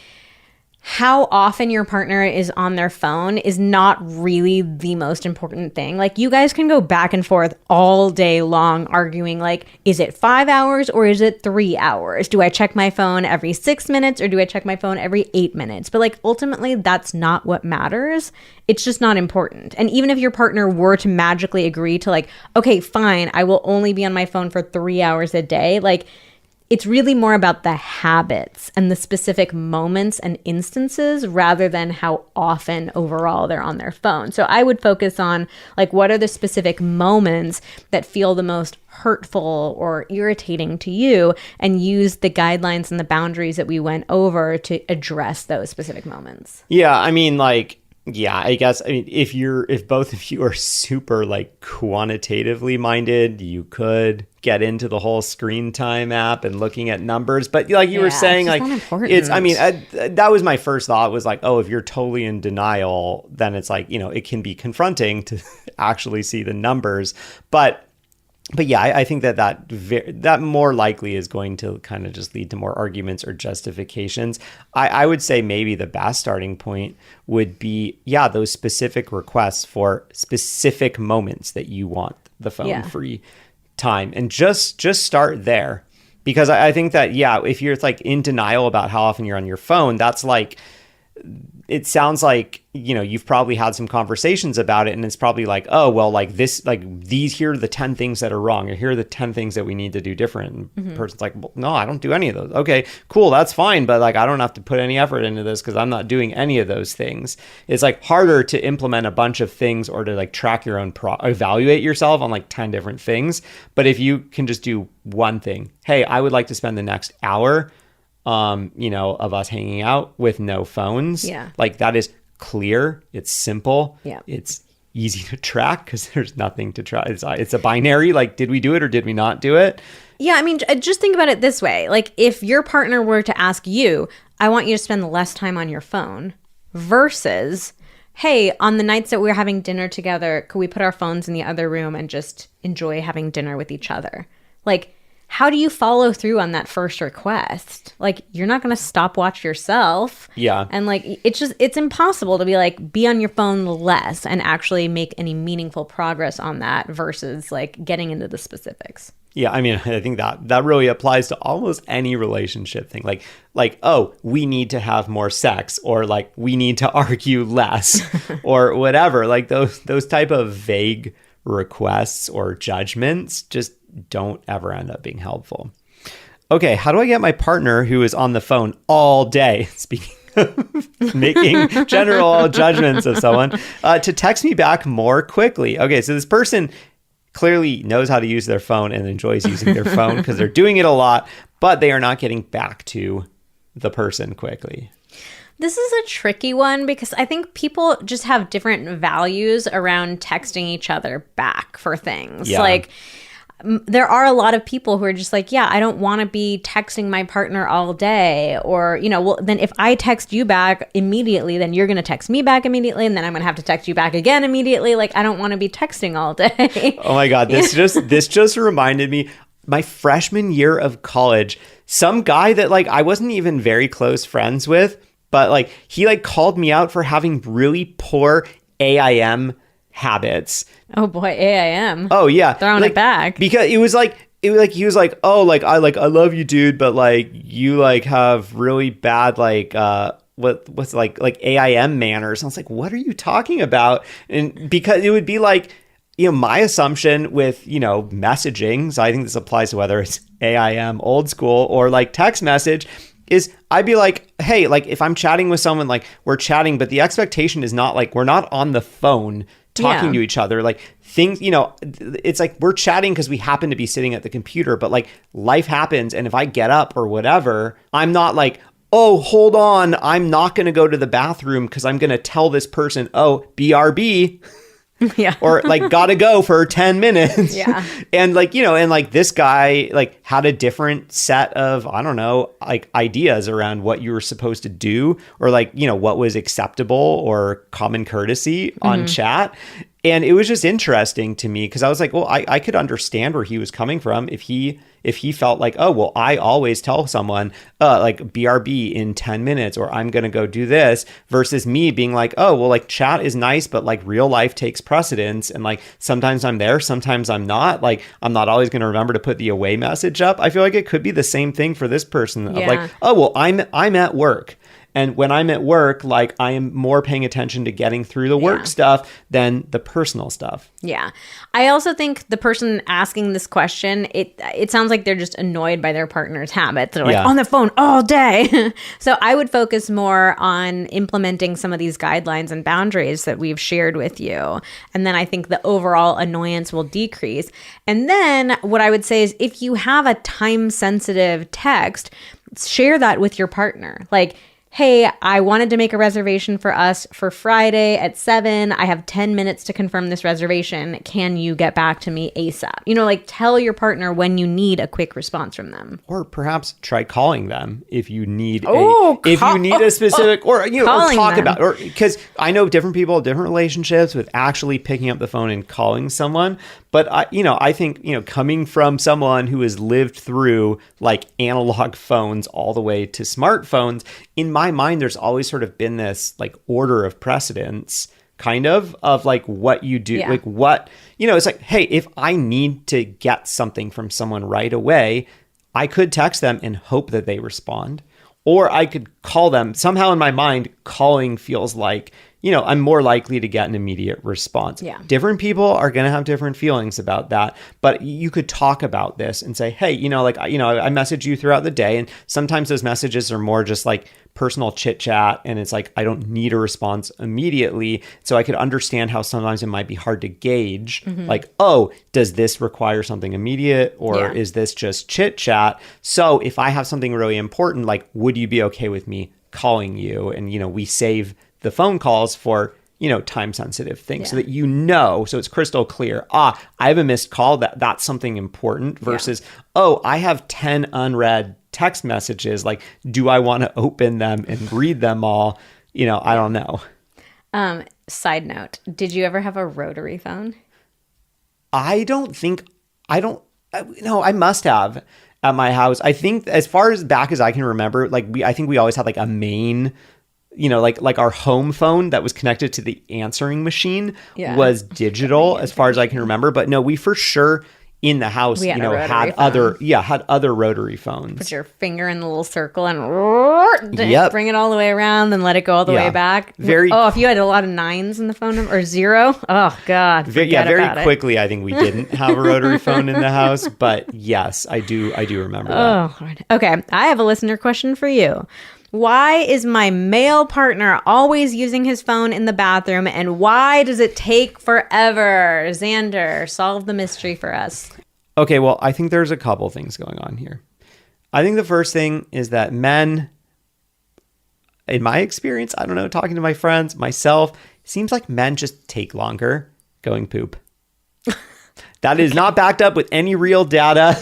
how often your partner is on their phone is not really the most important thing. Like you guys can go back and forth all day long arguing like, is it 5 hours or is it 3 hours? Do I check my phone every 6 minutes or do I check my phone every 8 minutes? But like ultimately that's not what matters. It's just not important. And even if your partner were to magically agree to like, okay, fine, I will only be on my phone for 3 hours a day, like it's really more about the habits and the specific moments and instances rather than how often overall they're on their phone. So I would focus on like, what are the specific moments that feel the most hurtful or irritating to you, and use the guidelines and the boundaries that we went over to address those specific moments.
Yeah, I mean, like, Yeah, I guess, I mean, if both of you are super like quantitatively minded, you could get into the whole screen time app and looking at numbers. But like you were saying,
it's
like
not important.
it's, I mean, that was my first thought was like, oh, if you're totally in denial, then it's like, it can be confronting to actually see the numbers. But yeah, I think that more likely is going to kind of just lead to more arguments or justifications. I would say maybe the best starting point would be, those specific requests for specific moments that you want the phone free time, and just start there. Because I think that, if you're like in denial about how often you're on your phone, that's like, it sounds like, you've probably had some conversations about it, and it's probably like, oh, well, like this, like these, here are the 10 things that are wrong, or here are the 10 things that we need to do different. And the person's like, well, no, I don't do any of those. Okay, cool. That's fine. But like, I don't have to put any effort into this because I'm not doing any of those things. It's like harder to implement a bunch of things or to like track your own evaluate yourself on like 10 different things. But if you can just do one thing, hey, I would like to spend the next hour of us hanging out with no phones.
Yeah.
Like that is clear. It's simple.
Yeah.
It's easy to track because there's nothing to track. It's a binary. Like, did we do it or did we not do it?
Yeah. I mean, just think about it this way. Like if your partner were to ask you, I want you to spend less time on your phone versus, hey, on the nights that we're having dinner together, could we put our phones in the other room and just enjoy having dinner with each other? Like, how do you follow through on that first request? Like, you're not going to stopwatch yourself.
Yeah.
And like, it's impossible to be like, be on your phone less and actually make any meaningful progress on that versus like getting into the specifics.
Yeah, I mean, I think that really applies to almost any relationship thing. Like, oh, we need to have more sex, or like we need to argue less, or whatever. Like those type of vague requests or judgments just don't ever end up being helpful. Okay, how do I get my partner who is on the phone all day, speaking of making general judgments of someone, to text me back more quickly? Okay, so this person clearly knows how to use their phone and enjoys using their phone because they're doing it a lot, but they are not getting back to the person quickly.
This is a tricky one because I think people just have different values around texting each other back for things.
Yeah.
Like, there are a lot of people who are just like, yeah, I don't want to be texting my partner all day. Or, well, then if I text you back immediately, then you're going to text me back immediately. And then I'm going to have to text you back again immediately. Like, I don't want to be texting all day.
Oh my God. This just reminded me, my freshman year of college, some guy that like I wasn't even very close friends with, but like he like called me out for having really poor AIM habits.
Oh boy, AIM.
Oh yeah,
throwing
like,
it back
because he was like, he was like, oh, like I love you, dude, but like you like have really bad like what's like AIM manners. And I was like, what are you talking about? And because it would be like, my assumption with messaging, so I think this applies to whether it's AIM old school or like text message, is I'd be like, hey, like if I'm chatting with someone, like we're chatting, but the expectation is not like we're not on the phone talking to each other. Like things, it's like we're chatting because we happen to be sitting at the computer, but like life happens. And if I get up or whatever, I'm not like, oh, hold on, I'm not going to go to the bathroom because I'm going to tell this person, oh, BRB.
Yeah.
Or like gotta go for 10 minutes.
Yeah.
And like, and like this guy like had a different set of, I don't know, like ideas around what you were supposed to do, or like, what was acceptable or common courtesy on chat. And it was just interesting to me because I was like, well, I could understand where he was coming from if he felt like, oh, well, I always tell someone like BRB in 10 minutes, or I'm going to go do this, versus me being like, oh, well, like chat is nice, but like real life takes precedence. And like sometimes I'm there, sometimes I'm not. Like I'm not always going to remember to put the away message up. I feel like it could be the same thing for this person of like, oh, well, I'm at work. And when I'm at work, like I am more paying attention to getting through the work stuff than the personal stuff.
Yeah. I also think the person asking this question, it sounds like they're just annoyed by their partner's habits. They're like on the phone all day. So I would focus more on implementing some of these guidelines and boundaries that we've shared with you. And then I think the overall annoyance will decrease. And then what I would say is if you have a time sensitive text, share that with your partner. Like, hey, I wanted to make a reservation for us for Friday at 7. I have 10 minutes to confirm this reservation. Can you get back to me ASAP? You know, like tell your partner when you need a quick response from them.
Or perhaps try calling them if you need a specific, or, you know, or talk about, or because I know different people have different relationships with actually picking up the phone and calling someone. But I think, you know, coming from someone who has lived through like analog phones all the way to smartphones, in my mind, there's always sort of been this like order of precedence kind of like what you do, like what, you know, it's like, hey, if I need to get something from someone right away, I could text them and hope that they respond. Or I could call them. Somehow in my mind, calling feels like, you know, I'm more likely to get an immediate response.
Yeah.
Different people are going to have different feelings about that. But you could talk about this and say, hey, you know, like, you know, I message you throughout the day. And sometimes those messages are more just like personal chit chat. And it's like, I don't need a response immediately. So I could understand how sometimes it might be hard to gauge like, oh, does this require something immediate or is this just chit chat? So if I have something really important, like, would you be okay with me calling you? And, you know, we save the phone calls for, you know, time sensitive things so that, you know, so it's crystal clear. I have a missed call, that's something important versus, oh, I have 10 unread text messages. Like, do I want to open them and read them all? You know, I don't know.
Side note, did you ever have a rotary phone?
I must have at my house. I think as far as back as I can remember, like I think we always had like a main, you know, like our home phone that was connected to the answering machine was digital as far as I can remember. But no, we for sure in the house, you know, had other rotary phones.
Put your finger in the little circle and bring it all the way around, then let it go all the way back. If you had a lot of 9s in the phone number or 0, oh God.
Very quickly, I think we didn't have a rotary phone in the house, but yes, I do remember that.
Oh, okay. I have a listener question for you. Why is my male partner always using his phone in the bathroom, and why does it take forever? Xander, solve the mystery for us.
Okay, well, I think there's a couple things going on here. I think the first thing is that men, in my experience, I don't know, talking to my friends, myself, it seems like men just take longer going poop. That is not backed up with any real data.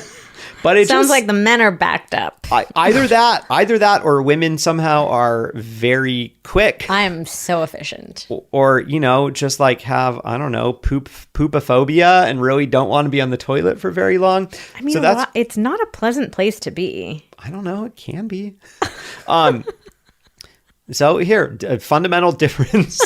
But it
sounds like the men are backed up.
Either that or women somehow are very quick.
I am so efficient.
Or, you know, just like have, I don't know, poopophobia and really don't want to be on the toilet for very long.
I mean, it's not a pleasant place to be.
I don't know. It can be. So here, a fundamental difference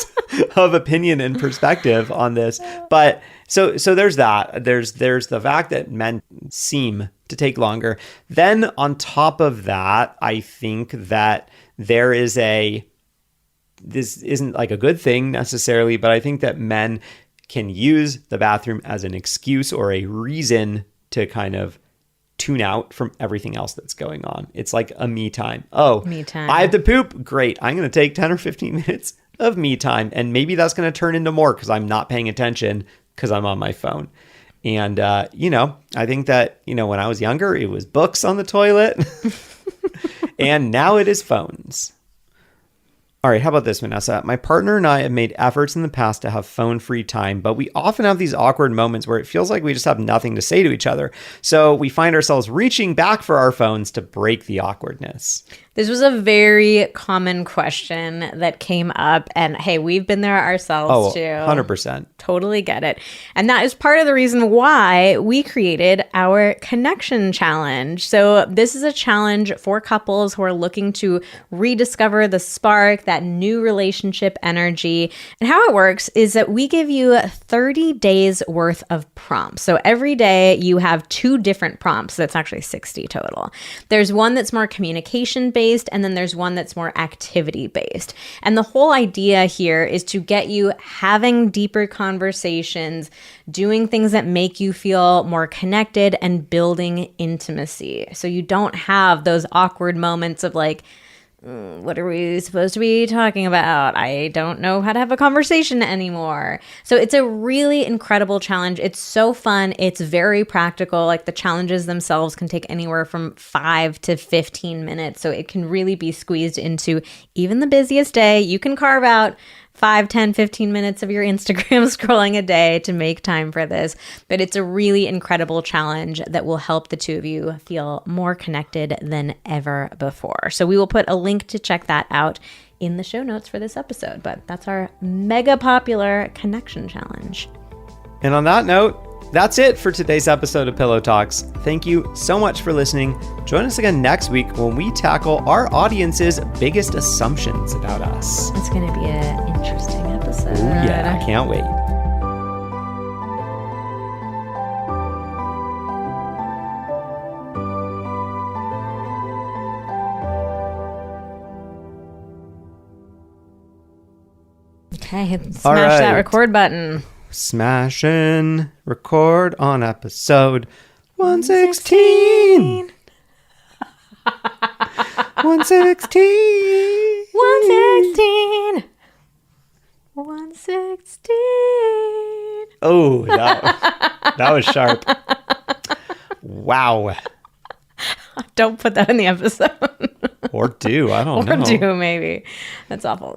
of opinion and perspective on this. But so there's that. There's the fact that men seem to take longer. Then on top of that, I think that there is this isn't like a good thing necessarily, but I think that men can use the bathroom as an excuse or a reason to kind of tune out from everything else that's going on. It's like a me time. Oh, me time. I have to poop. Great. I'm going to take 10 or 15 minutes of me time. And maybe that's going to turn into more because I'm not paying attention because I'm on my phone. And, you know, I think that, you know, when I was younger, it was books on the toilet. And now it is phones. All right, how about this, Vanessa? My partner and I have made efforts in the past to have phone-free time, but we often have these awkward moments where it feels like we just have nothing to say to each other. So we find ourselves reaching back for our phones to break the awkwardness.
This was a very common question that came up. And hey, we've been there ourselves too.
100%.
Totally get it. And that is part of the reason why we created our connection challenge. So this is a challenge for couples who are looking to rediscover the spark, that new relationship energy. And how it works is that we give you 30 days worth of prompts. So every day you have 2 different prompts. That's actually 60 total. There's one that's more communication based, and then there's one that's more activity based. And the whole idea here is to get you having deeper conversations, doing things that make you feel more connected and building intimacy. So you don't have those awkward moments of like, what are we supposed to be talking about? I don't know how to have a conversation anymore. So it's a really incredible challenge. It's so fun. It's very practical. Like the challenges themselves can take anywhere from 5 to 15 minutes. So it can really be squeezed into even the busiest day. You can carve out 5, 10, 15 minutes of your Instagram scrolling a day to make time for this. But it's a really incredible challenge that will help the two of you feel more connected than ever before. So we will put a link to check that out in the show notes for this episode. But that's our mega popular connection challenge.
And on that note, that's it for today's episode of Pillow Talks. Thank you so much for listening. Join us again next week when we tackle our audience's biggest assumptions about us.
It's going to be an interesting episode.
Oh yeah, I can't wait.
Okay, smash that record button.
Smash and record on episode 116. 116.
116. 116.
Oh, that was sharp. Wow.
Don't put that in the episode.
Or do. I don't know.
Or do, maybe. That's awful.